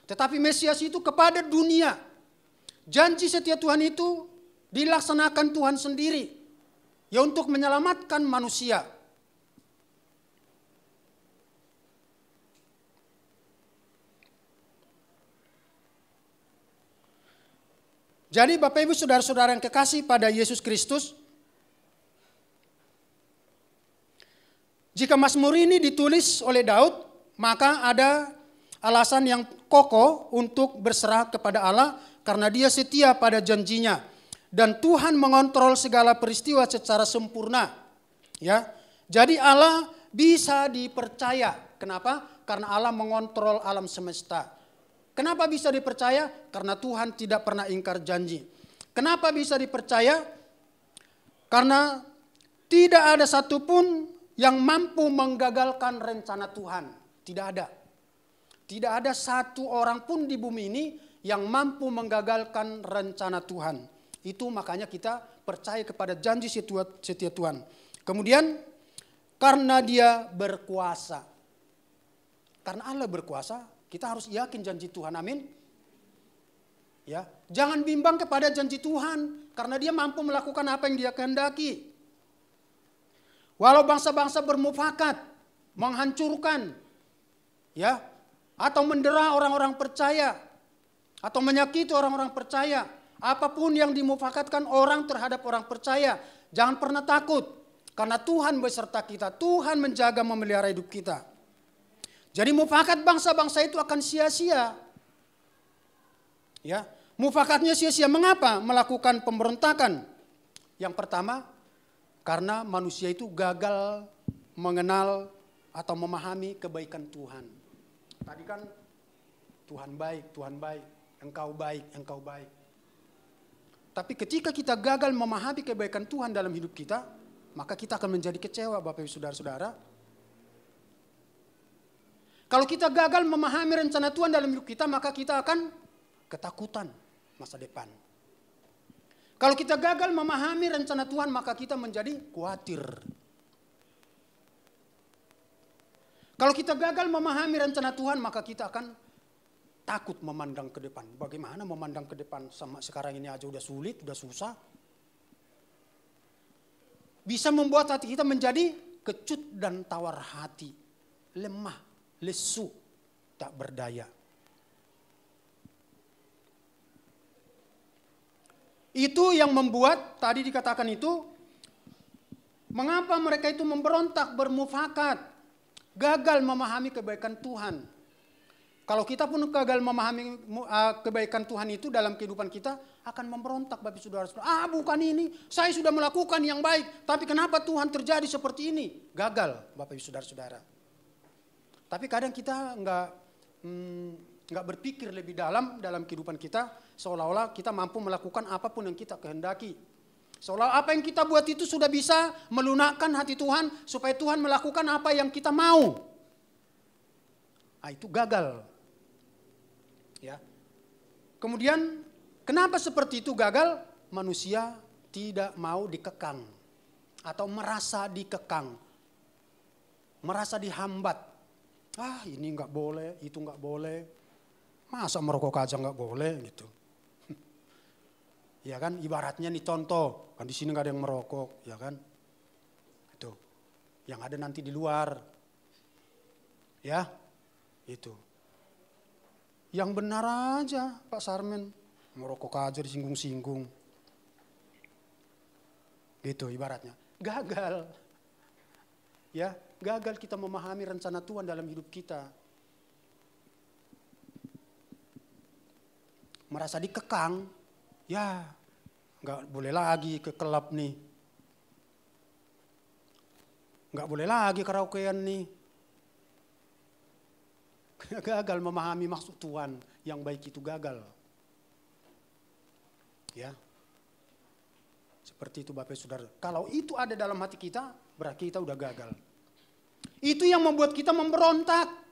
tetapi Mesias itu kepada dunia. Janji setia Tuhan itu dilaksanakan Tuhan sendiri, ya, untuk menyelamatkan manusia. Jadi Bapak Ibu Saudara-saudara yang kekasih pada Yesus Kristus, Jika Mazmur ini ditulis oleh Daud, maka ada alasan yang kokoh untuk berserah kepada Allah karena dia setia pada janjinya. Dan Tuhan mengontrol segala peristiwa secara sempurna. Ya, jadi Allah bisa dipercaya. Kenapa? Karena Allah mengontrol alam semesta. Kenapa bisa dipercaya? Karena Tuhan tidak pernah ingkar janji. Kenapa bisa dipercaya? Karena tidak ada satupun yang mampu menggagalkan rencana Tuhan. Tidak ada. Tidak ada satu orang pun di bumi ini yang mampu menggagalkan rencana Tuhan. Itu makanya kita percaya kepada janji setia Tuhan. Kemudian karena dia berkuasa. Karena Allah berkuasa, kita harus yakin janji Tuhan. Amin. Ya, jangan bimbang kepada janji Tuhan karena dia mampu melakukan apa yang dia kehendaki. Walau bangsa-bangsa bermufakat, menghancurkan, ya, atau mendera orang-orang percaya, atau menyakiti orang-orang percaya, apapun yang dimufakatkan orang terhadap orang percaya, jangan pernah takut. Karena Tuhan beserta kita, Tuhan menjaga memelihara hidup kita. Jadi mufakat bangsa-bangsa itu akan sia-sia. Ya, mufakatnya sia-sia. Mengapa? Melakukan pemberontakan. Yang pertama, karena manusia itu gagal mengenal atau memahami kebaikan Tuhan. Tadi kan Tuhan baik, Engkau baik, Engkau baik. Tapi ketika kita gagal memahami kebaikan Tuhan dalam hidup kita, maka kita akan menjadi kecewa, Bapak Ibu Saudara-saudara. Kalau kita gagal memahami rencana Tuhan dalam hidup kita, maka kita akan ketakutan masa depan. Kalau kita gagal memahami rencana Tuhan, maka kita menjadi khawatir. Kalau kita gagal memahami rencana Tuhan, maka kita akan takut memandang ke depan. Bagaimana memandang ke depan sama sekarang ini aja udah sulit, udah susah. Bisa membuat hati kita menjadi kecut dan tawar hati. Lemah, lesu, tak berdaya. Itu yang membuat, tadi dikatakan itu, mengapa mereka itu memberontak, bermufakat, gagal memahami kebaikan Tuhan. Kalau kita pun gagal memahami kebaikan Tuhan itu dalam kehidupan kita, akan memberontak, Bapak Saudara-saudara. Bukan ini, saya sudah melakukan yang baik, tapi kenapa Tuhan terjadi seperti ini? Gagal, Bapak Saudara-saudara. Tapi kadang kita nggak berpikir lebih dalam kehidupan kita, seolah-olah kita mampu melakukan apapun yang kita kehendaki. Seolah apa yang kita buat itu sudah bisa melunakkan hati Tuhan, supaya Tuhan melakukan apa yang kita mau. Itu gagal. Ya. Kemudian kenapa seperti itu gagal? Manusia tidak mau dikekang atau merasa dikekang, merasa dihambat. Ini nggak boleh, itu nggak boleh. Masa merokok aja nggak boleh gitu. Ya kan, ibaratnya nih contoh, kan di sini nggak ada yang merokok, ya kan? Itu, yang ada nanti di luar, ya, itu. Yang benar aja Pak Sarmen, merokok aja disinggung-singgung. Gitu ibaratnya, gagal. Ya, gagal kita memahami rencana Tuhan dalam hidup kita. Merasa dikekang, ya nggak boleh lagi ke klub nih. Nggak boleh lagi karaokean nih. Gagal memahami maksud Tuhan, yang baik itu gagal. Ya. Seperti itu Bapak Saudara. Kalau itu ada dalam hati kita, berarti kita udah gagal. Itu yang membuat kita memberontak.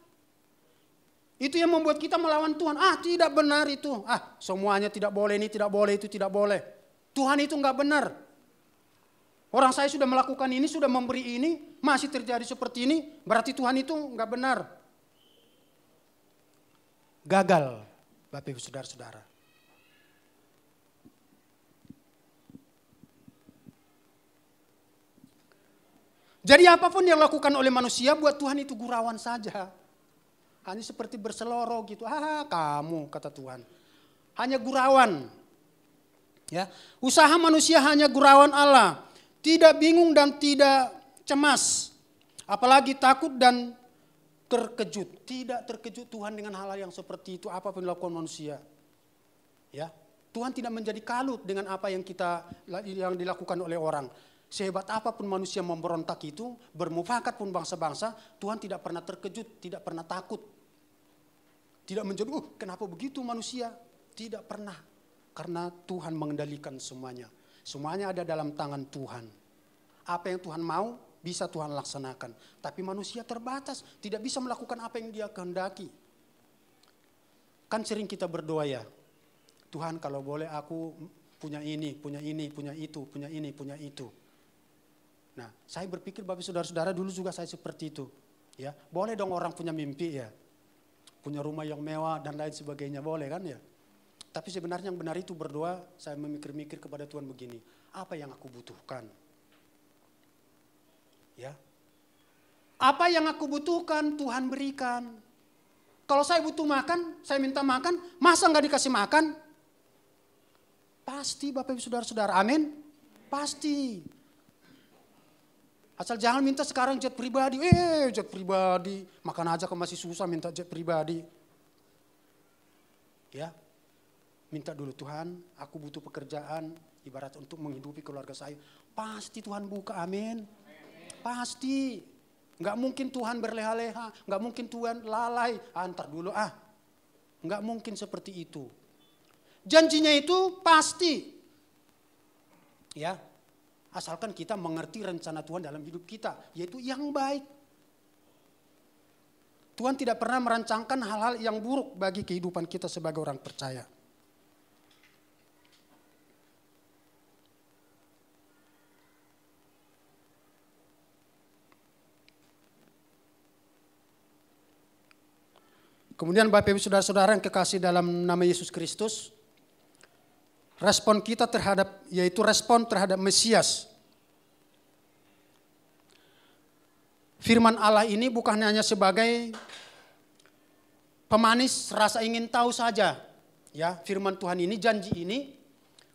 Itu yang membuat kita melawan Tuhan. Tidak benar itu. Semuanya tidak boleh, ini tidak boleh, itu tidak boleh. Tuhan itu enggak benar. Orang saya sudah melakukan ini, sudah memberi ini, masih terjadi seperti ini, berarti Tuhan itu enggak benar. Gagal, Bapak Ibu Saudara-saudara. Jadi apapun yang dilakukan oleh manusia buat Tuhan itu gurauan saja. Hanya seperti berseloroh gitu. Kamu kata Tuhan. Hanya gurauan. Ya, usaha manusia hanya gurauan Allah. Tidak bingung dan tidak cemas. Apalagi takut dan terkejut. Tidak terkejut Tuhan dengan hal-hal yang seperti itu, apapun dilakukan manusia. Ya, Tuhan tidak menjadi kalut dengan apa yang dilakukan oleh orang. Sehebat apapun manusia memberontak itu, bermufakat pun bangsa-bangsa, Tuhan tidak pernah terkejut, tidak pernah takut. Tidak menjadi, kenapa begitu manusia? Tidak pernah. Karena Tuhan mengendalikan semuanya. Semuanya ada dalam tangan Tuhan. Apa yang Tuhan mau, bisa Tuhan laksanakan. Tapi manusia terbatas, tidak bisa melakukan apa yang dia kehendaki. Kan sering kita berdoa ya, Tuhan kalau boleh aku punya ini, punya ini, punya itu, punya ini, punya itu. Nah, saya berpikir Bapak saudara-saudara dulu juga saya seperti itu. Ya, boleh dong orang punya mimpi ya. Punya rumah yang mewah dan lain sebagainya, boleh kan ya. Tapi sebenarnya yang benar itu berdoa, saya memikir-mikir kepada Tuhan begini, apa yang aku butuhkan? Ya. Apa yang aku butuhkan Tuhan berikan. Kalau saya butuh makan, saya minta makan, masa enggak dikasih makan? Pasti Bapak Ibu saudara-saudara, amin? Pasti. Asal jangan minta sekarang jet pribadi, jet pribadi, makan aja kok masih susah minta jet pribadi. Ya, minta dulu Tuhan, aku butuh pekerjaan, ibarat untuk menghidupi keluarga saya. Pasti Tuhan buka, amin. Pasti. Enggak mungkin Tuhan berleha-leha, enggak mungkin Tuhan lalai, antar dulu Enggak mungkin seperti itu. Janjinya itu pasti. Ya. Asalkan kita mengerti rencana Tuhan dalam hidup kita, yaitu yang baik. Tuhan tidak pernah merancangkan hal-hal yang buruk bagi kehidupan kita sebagai orang percaya. Kemudian Bapak Ibu saudara-saudara yang kekasih dalam nama Yesus Kristus, respon kita terhadap, yaitu respon terhadap Mesias. Firman Allah ini bukan hanya sebagai pemanis rasa ingin tahu saja. Ya, firman Tuhan ini, janji ini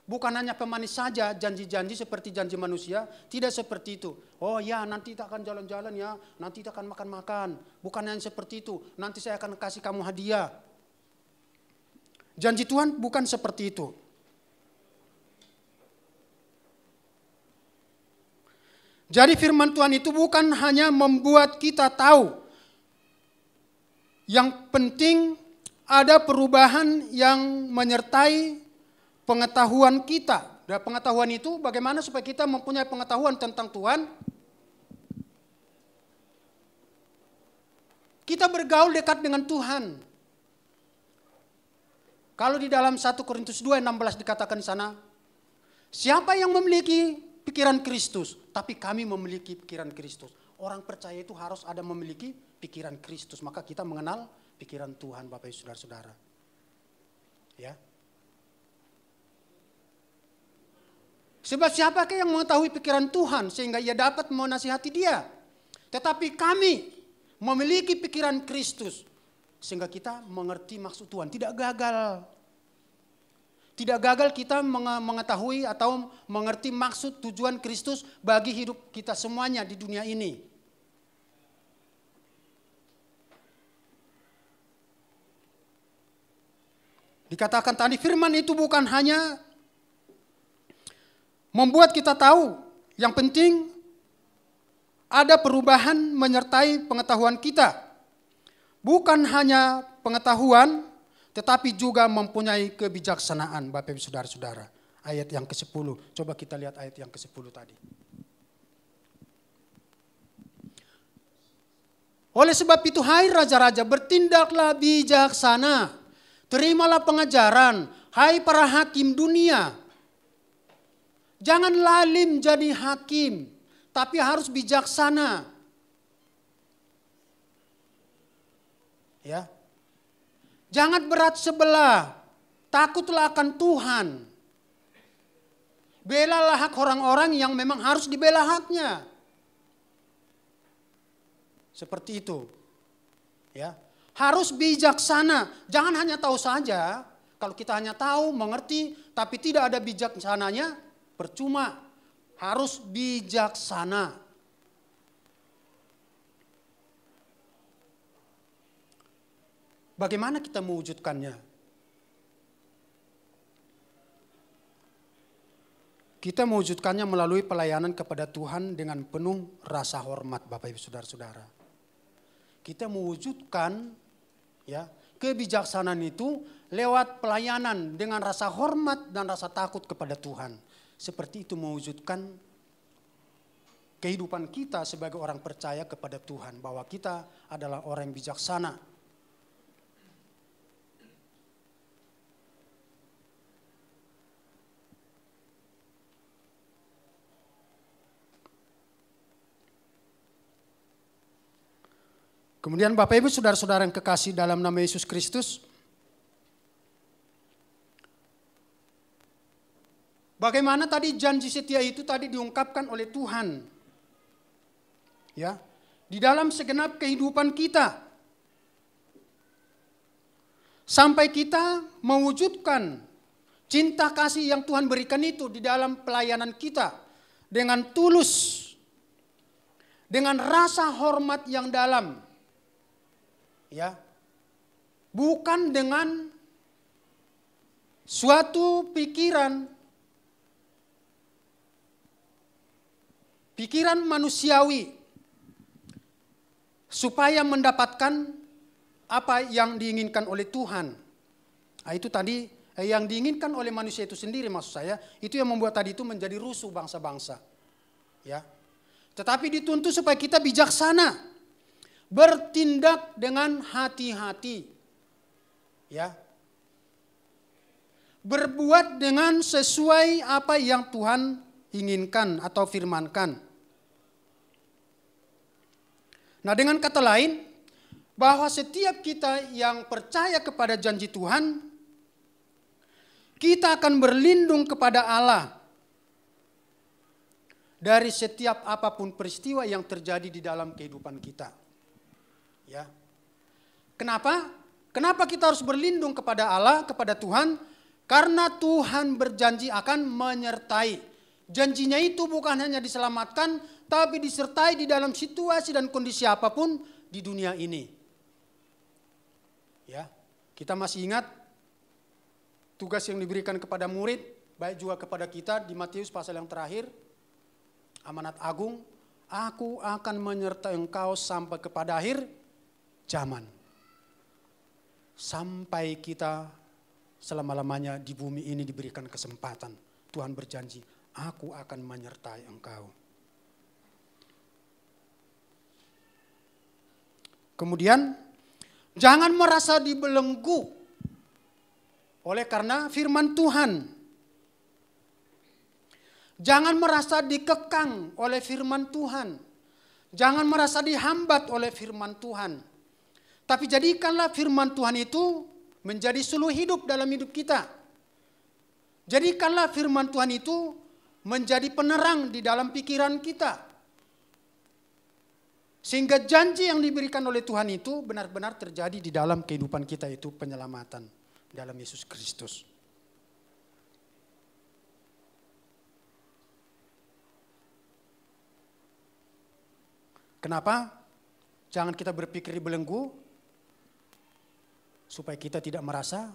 bukan hanya pemanis saja, janji-janji seperti janji manusia, tidak seperti itu. Oh ya, nanti kita akan jalan-jalan ya, nanti kita akan makan-makan. Bukan hanya seperti itu, nanti saya akan kasih kamu hadiah. Janji Tuhan bukan seperti itu. Jadi firman Tuhan itu bukan hanya membuat kita tahu. Yang penting ada perubahan yang menyertai pengetahuan kita. Dan pengetahuan itu bagaimana supaya kita mempunyai pengetahuan tentang Tuhan. Kita bergaul dekat dengan Tuhan. Kalau di dalam 1 Korintus 2:16 dikatakan di sana, siapa yang memiliki pikiran Kristus, tapi kami memiliki pikiran Kristus. Orang percaya itu harus ada memiliki pikiran Kristus, maka kita mengenal pikiran Tuhan, Bapak Ibu saudara-saudara. Ya. Sebab siapakah yang mengetahui pikiran Tuhan sehingga ia dapat menasihati dia? Tetapi kami memiliki pikiran Kristus sehingga kita mengerti maksud Tuhan, tidak gagal. Tidak gagal kita mengetahui atau mengerti maksud tujuan Kristus bagi hidup kita semuanya di dunia ini. Dikatakan tadi firman itu bukan hanya membuat kita tahu, yang penting ada perubahan menyertai pengetahuan kita. Bukan hanya pengetahuan, tetapi juga mempunyai kebijaksanaan, Bapak Ibu saudara-saudara. Ayat yang ke-10, coba kita lihat ayat yang ke-10 tadi. Oleh sebab itu, hai raja-raja, bertindaklah bijaksana. Terimalah pengajaran, hai para hakim dunia. Jangan lalim jadi hakim, tapi harus bijaksana. Ya. Jangan berat sebelah, takutlah akan Tuhan. Belalah hak orang-orang yang memang harus dibela haknya. Seperti itu. Ya. Harus bijaksana, jangan hanya tahu saja. Kalau kita hanya tahu, mengerti, tapi tidak ada bijaksananya, percuma. Harus bijaksana. Bagaimana kita mewujudkannya? Kita mewujudkannya melalui pelayanan kepada Tuhan dengan penuh rasa hormat, Bapak Ibu Saudara-saudara. Kita mewujudkan ya kebijaksanaan itu lewat pelayanan dengan rasa hormat dan rasa takut kepada Tuhan. Seperti itu mewujudkan kehidupan kita sebagai orang percaya kepada Tuhan, bahwa kita adalah orang yang bijaksana. Kemudian Bapak Ibu Saudara-saudara yang kekasih dalam nama Yesus Kristus, bagaimana tadi janji setia itu tadi diungkapkan oleh Tuhan. Ya, di dalam segenap kehidupan kita. Sampai kita mewujudkan cinta kasih yang Tuhan berikan itu di dalam pelayanan kita dengan tulus, dengan rasa hormat yang dalam. Ya. Bukan dengan suatu pikiran manusiawi supaya mendapatkan apa yang diinginkan oleh Tuhan. Nah, itu tadi yang diinginkan oleh manusia itu sendiri, maksud saya, itu yang membuat tadi itu menjadi rusuh bangsa-bangsa. Ya. Tetapi dituntut supaya kita bijaksana, bertindak dengan hati-hati. Ya. Berbuat dengan sesuai apa yang Tuhan inginkan atau firmankan. Nah, dengan kata lain, bahwa setiap kita yang percaya kepada janji Tuhan, kita akan berlindung kepada Allah dari setiap apapun peristiwa yang terjadi di dalam kehidupan kita. Ya. Kenapa? Kenapa kita harus berlindung kepada Allah, kepada Tuhan? Karena Tuhan berjanji akan menyertai. Janjinya itu bukan hanya diselamatkan, tapi disertai di dalam situasi dan kondisi apapun di dunia ini. Ya, kita masih ingat tugas yang diberikan kepada murid, baik juga kepada kita di Matius pasal yang terakhir, amanat agung, aku akan menyertai engkau sampai kepada akhir zaman. Sampai kita selama-lamanya di bumi ini diberikan kesempatan. Tuhan berjanji, aku akan menyertai engkau. Kemudian, jangan merasa dibelenggu oleh karena firman Tuhan. Jangan merasa dikekang oleh firman Tuhan. Jangan merasa dihambat oleh firman Tuhan. Tapi jadikanlah firman Tuhan itu menjadi seluruh hidup dalam hidup kita. Jadikanlah firman Tuhan itu menjadi penerang di dalam pikiran kita. Sehingga janji yang diberikan oleh Tuhan itu benar-benar terjadi di dalam kehidupan kita, itu penyelamatan dalam Yesus Kristus. Kenapa? Jangan kita berpikir dibelenggu, supaya kita tidak merasa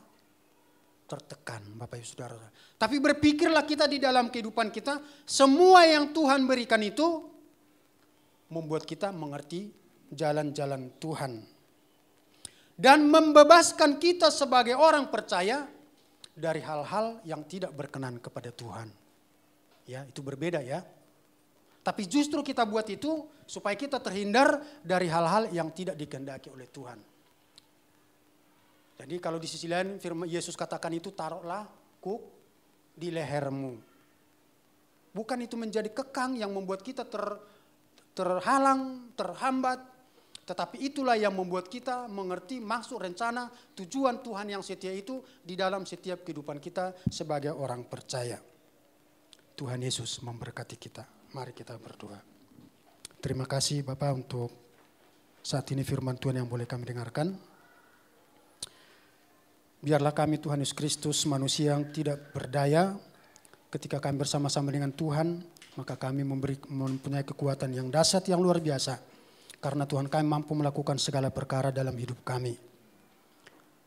tertekan, Bapak Ibu Saudara. Tapi berpikirlah kita di dalam kehidupan kita, semua yang Tuhan berikan itu membuat kita mengerti jalan-jalan Tuhan. Dan membebaskan kita sebagai orang percaya dari hal-hal yang tidak berkenan kepada Tuhan. Ya, itu berbeda ya. Tapi justru kita buat itu supaya kita terhindar dari hal-hal yang tidak dikehendaki oleh Tuhan. Jadi kalau di sisi lain firman Yesus katakan itu, taruhlah kuk di lehermu. Bukan itu menjadi kekang yang membuat kita terhalang, terhambat. Tetapi itulah yang membuat kita mengerti maksud, rencana, tujuan Tuhan yang setia itu di dalam setiap kehidupan kita sebagai orang percaya. Tuhan Yesus memberkati kita. Mari kita berdoa. Terima kasih Bapak untuk saat ini firman Tuhan yang boleh kami dengarkan. Biarlah kami Tuhan Yesus Kristus manusia yang tidak berdaya, ketika kami bersama-sama dengan Tuhan, maka kami mempunyai kekuatan yang dahsyat yang luar biasa. Karena Tuhan kami mampu melakukan segala perkara dalam hidup kami.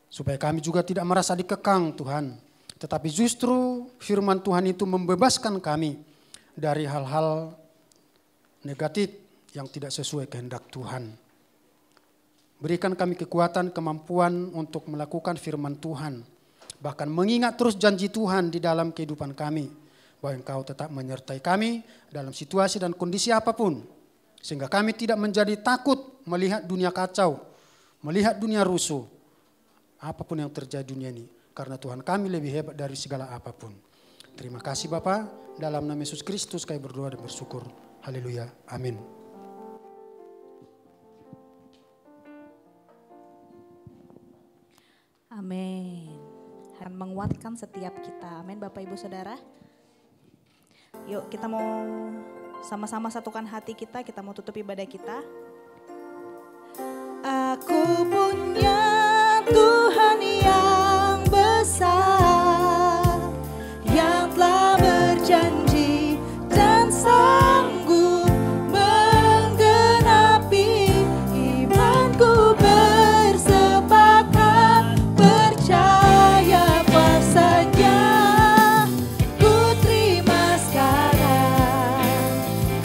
Supaya kami juga tidak merasa dikekang Tuhan. Tetapi justru firman Tuhan itu membebaskan kami dari hal-hal negatif yang tidak sesuai kehendak Tuhan. Berikan kami kekuatan, kemampuan untuk melakukan firman Tuhan. Bahkan mengingat terus janji Tuhan di dalam kehidupan kami. Bahwa Engkau tetap menyertai kami dalam situasi dan kondisi apapun. Sehingga kami tidak menjadi takut melihat dunia kacau, melihat dunia rusuh. Apapun yang terjadi di dunia ini. Karena Tuhan kami lebih hebat dari segala apapun. Terima kasih Bapa. Dalam nama Yesus Kristus kami berdoa dan bersyukur. Haleluya. Amin. Amin. Akan menguatkan setiap kita. Amin Bapak Ibu Saudara. Yuk kita mau sama-sama satukan hati kita mau tutup ibadah kita. Aku punya Tuhan yang besar, yang telah berjanji dan sanggup menggenapi imanku bersepakat percaya kuasanya. Ku terima sekarang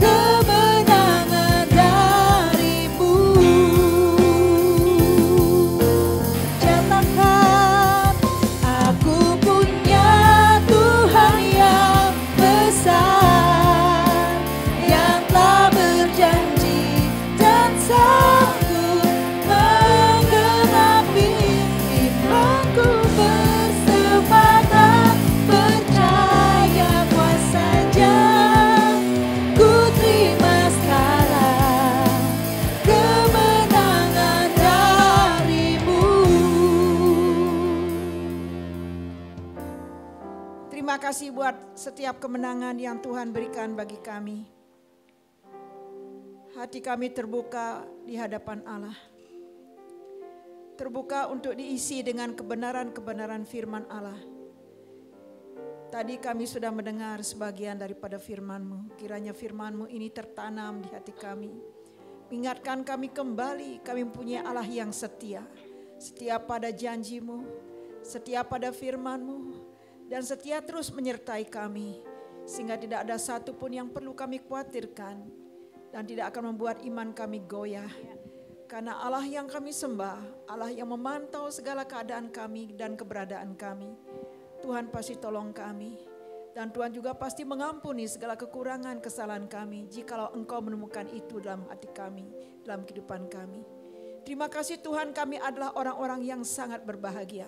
kemenangan darimu. Nyatakan aku punya Tuhan yang besar, yang telah berjanji dan sanggup menggenapi imanku bersepakat percaya kuasanya. Ku terima sekarang kemenangan darimu. Terima kasih buat setiap kemenangan yang Tuhan berikan bagi kami. Hati kami terbuka di hadapan Allah. Terbuka untuk diisi dengan kebenaran-kebenaran firman Allah. Tadi kami sudah mendengar sebagian daripada firman-Mu. Kiranya firman-Mu ini tertanam di hati kami. Mengingatkan kami kembali, kami mempunyai Allah yang setia. Setia pada janji-Mu, setia pada firman-Mu, dan setia terus menyertai kami. Sehingga tidak ada satupun yang perlu kami khawatirkan. Dan tidak akan membuat iman kami goyah. Karena Allah yang kami sembah, Allah yang memantau segala keadaan kami dan keberadaan kami. Tuhan pasti tolong kami. Dan Tuhan juga pasti mengampuni segala kekurangan kesalahan kami. Jikalau Engkau menemukan itu dalam hati kami, dalam kehidupan kami. Terima kasih Tuhan, kami adalah orang-orang yang sangat berbahagia.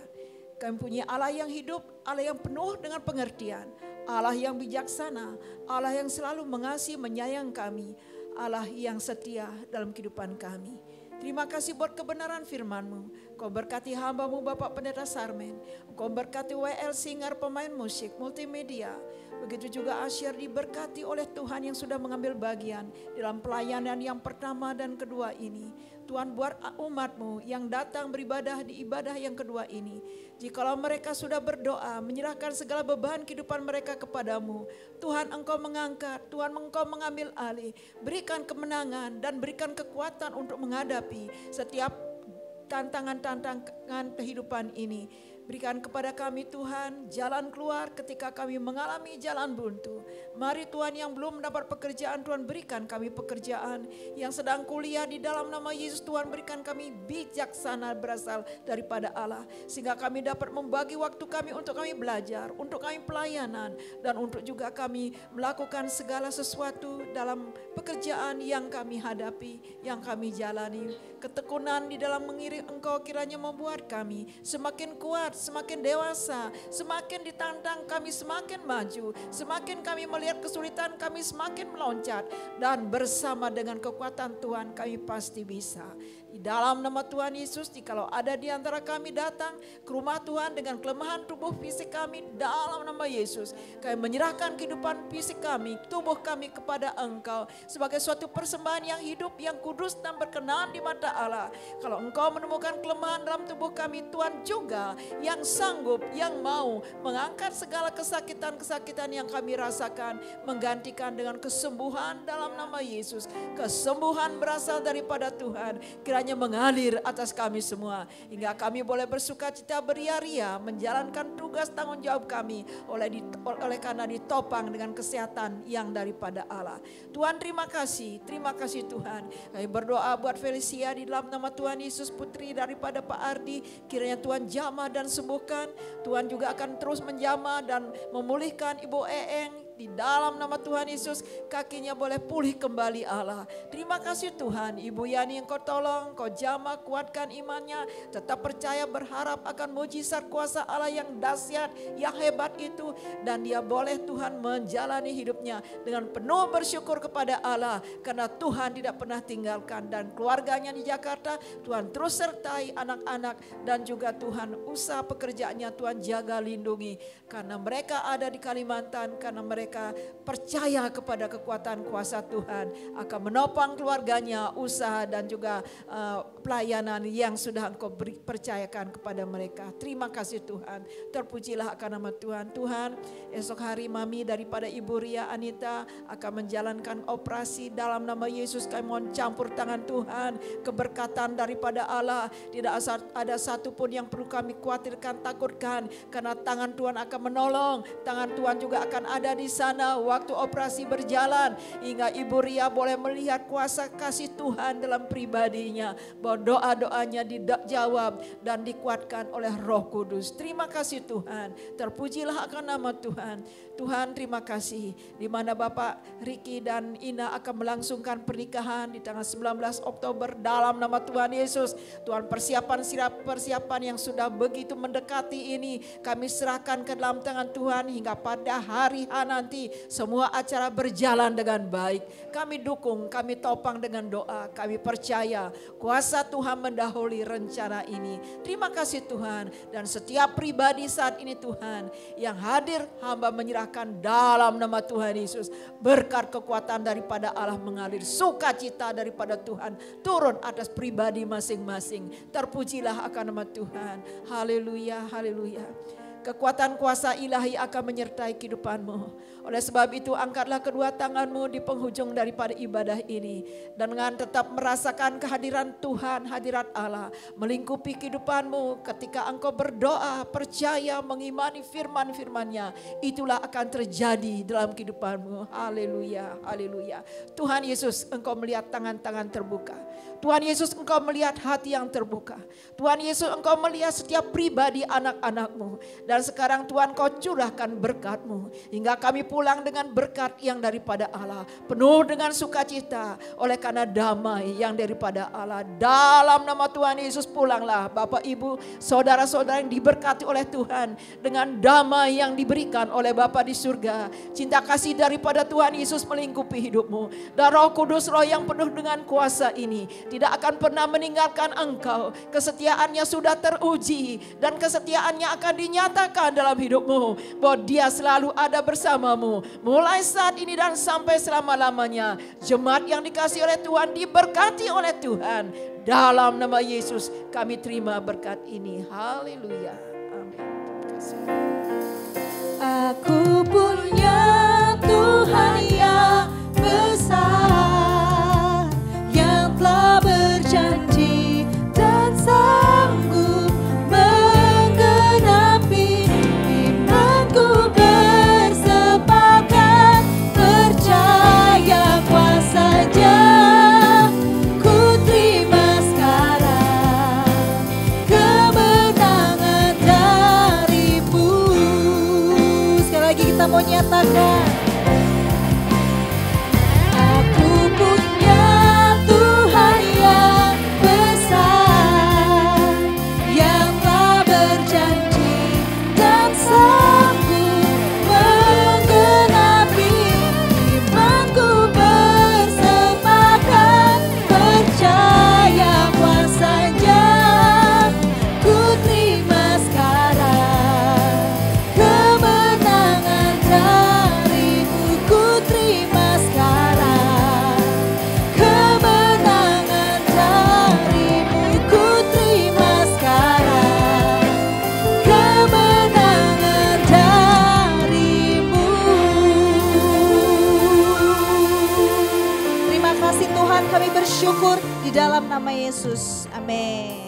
Kami punya Allah yang hidup, Allah yang penuh dengan pengertian. Allah yang bijaksana, Allah yang selalu mengasihi, menyayang kami. Allah yang setia dalam kehidupan kami. Terima kasih buat kebenaran firman-Mu. Kau berkati hamba-Mu Bapak Pendeta Sarmen. Kau berkati WL Singer pemain musik, multimedia. Begitu juga Asyir diberkati oleh Tuhan yang sudah mengambil bagian dalam pelayanan yang pertama dan kedua ini. Tuhan buat umat-Mu yang datang beribadah di ibadah yang kedua ini. Jikalau mereka sudah berdoa, menyerahkan segala beban kehidupan mereka kepadamu. Tuhan Engkau mengangkat, Tuhan Engkau mengambil alih. Berikan kemenangan dan berikan kekuatan untuk menghadapi setiap tantangan-tantangan kehidupan ini. Berikan kepada kami Tuhan jalan keluar ketika kami mengalami jalan buntu. Mari Tuhan yang belum mendapat pekerjaan, Tuhan berikan kami pekerjaan. Yang sedang kuliah di dalam nama Yesus, Tuhan berikan kami bijaksana berasal daripada Allah. Sehingga kami dapat membagi waktu kami untuk kami belajar, untuk kami pelayanan. Dan untuk juga kami melakukan segala sesuatu dalam pekerjaan yang kami hadapi, yang kami jalani. Ketekunan di dalam mengiring Engkau kiranya membuat kami semakin kuat, semakin dewasa, semakin ditantang kami semakin maju, semakin kami melihat kesulitan kami semakin meloncat, dan bersama dengan kekuatan Tuhan kami pasti bisa. Di dalam nama Tuhan Yesus, jikalau ada di antara kami datang ke rumah Tuhan dengan kelemahan tubuh fisik kami, dalam nama Yesus kami menyerahkan kehidupan fisik kami, tubuh kami kepada Engkau sebagai suatu persembahan yang hidup, yang kudus dan berkenan di mata Allah. Kalau Engkau menemukan kelemahan dalam tubuh kami, Tuhan juga yang sanggup, yang mau mengangkat segala kesakitan-kesakitan yang kami rasakan, menggantikan dengan kesembuhan dalam nama Yesus. Kesembuhan berasal daripada Tuhan. Kiranya kuasa-Nya mengalir atas kami semua. Hingga kami boleh bersuka cita beria-ria menjalankan tugas tanggung jawab kami oleh karena ditopang dengan kesehatan yang daripada Allah. Tuhan terima kasih Tuhan. Kami berdoa buat Felicia di dalam nama Tuhan Yesus, putri daripada Pak Ardi. Kiranya Tuhan jamah dan sembuhkan. Tuhan juga akan terus menjamah dan memulihkan Ibu Eeng. Di dalam nama Tuhan Yesus, kakinya boleh pulih kembali Allah. Terima kasih Tuhan, Ibu Yani yang Kau tolong, Kau jamah, kuatkan imannya. Tetap percaya, berharap akan mujizat kuasa Allah yang dahsyat, yang hebat itu. Dan dia boleh Tuhan menjalani hidupnya dengan penuh bersyukur kepada Allah. Karena Tuhan tidak pernah tinggalkan. Dan keluarganya di Jakarta, Tuhan terus sertai anak-anak. Dan juga Tuhan usaha pekerjaannya Tuhan jaga lindungi. Karena mereka ada di Kalimantan, karena mereka percaya kepada kekuatan kuasa Tuhan akan menopang keluarganya, usaha dan juga pelayanan yang sudah Engkau percayakan kepada mereka. Terima kasih Tuhan, terpujilah akan nama Tuhan. Tuhan, esok hari Mami daripada Ibu Ria Anita akan menjalankan operasi. Dalam nama Yesus kami mohon campur tangan Tuhan, keberkatan daripada Allah. Tidak ada satupun yang perlu kami khawatirkan, takutkan, karena tangan Tuhan akan menolong. Tangan Tuhan juga akan ada di sana waktu operasi berjalan, hingga Ibu Ria boleh melihat kuasa kasih Tuhan dalam pribadinya, bahwa doa-doanya dijawab dan dikuatkan oleh Roh Kudus. Terima kasih Tuhan, terpujilah akan nama Tuhan. Tuhan terima kasih, di mana Bapak Riki dan Ina akan melangsungkan pernikahan di tanggal 19 Oktober dalam nama Tuhan Yesus. Tuhan, persiapan yang sudah begitu mendekati ini kami serahkan ke dalam tangan Tuhan, hingga pada hari nanti semua acara berjalan dengan baik. Kami dukung, kami topang dengan doa. Kami percaya kuasa Tuhan mendahului rencana ini. Terima kasih Tuhan, dan setiap pribadi saat ini Tuhan yang hadir, hamba menyerahkan dalam nama Tuhan Yesus. Berkat kekuatan daripada Allah mengalir, sukacita daripada Tuhan turun atas pribadi masing-masing. Terpujilah akan nama Tuhan. Haleluya, haleluya. Kekuatan kuasa ilahi akan menyertai kehidupanmu. Oleh sebab itu angkatlah kedua tanganmu di penghujung daripada ibadah ini. Dan dengan tetap merasakan kehadiran Tuhan, hadirat Allah melingkupi kehidupanmu. Ketika engkau berdoa, percaya, mengimani firman-firmannya, itulah akan terjadi dalam kehidupanmu. Haleluya, haleluya. Tuhan Yesus, engkau melihat tangan-tangan terbuka. Tuhan Yesus, engkau melihat hati yang terbuka. Tuhan Yesus, engkau melihat setiap pribadi anak-anakmu. Dan sekarang Tuhan, kau curahkan berkat-Mu, hingga kami pulang dengan berkat yang daripada Allah, penuh dengan sukacita oleh karena damai yang daripada Allah. Dalam nama Tuhan Yesus pulanglah Bapak Ibu, saudara-saudara yang diberkati oleh Tuhan dengan damai yang diberikan oleh Bapa di surga. Cinta kasih daripada Tuhan Yesus melingkupi hidupmu, dan Roh Kudus, Roh yang penuh dengan kuasa ini tidak akan pernah meninggalkan engkau. Kesetiaannya sudah teruji dan kesetiaannya akan dinyatakan dalam hidupmu, bahwa Dia selalu ada bersamamu mulai saat ini dan sampai selama-lamanya. Jemaat yang dikasihi oleh Tuhan, diberkati oleh Tuhan. Dalam nama Yesus kami terima berkat ini. Haleluya. Amin. Terima kasih. Aku punya Tuhan yang besar, yang telah berjanji dan sanggup menggenapi imanku. Bersepakat percaya kuasa-Nya, ku terima sekarang kemenangan dari-Mu. Sekali lagi kita mau nyatakan, aku punya Tuhan yang besar, yang telah berjanji dan sanggup menggenapi imanku. Bersepakat percaya kuasa-Nya, ku terima sekarang kemenangan dari-Mu. bersyukur di dalam nama Yesus. Amin.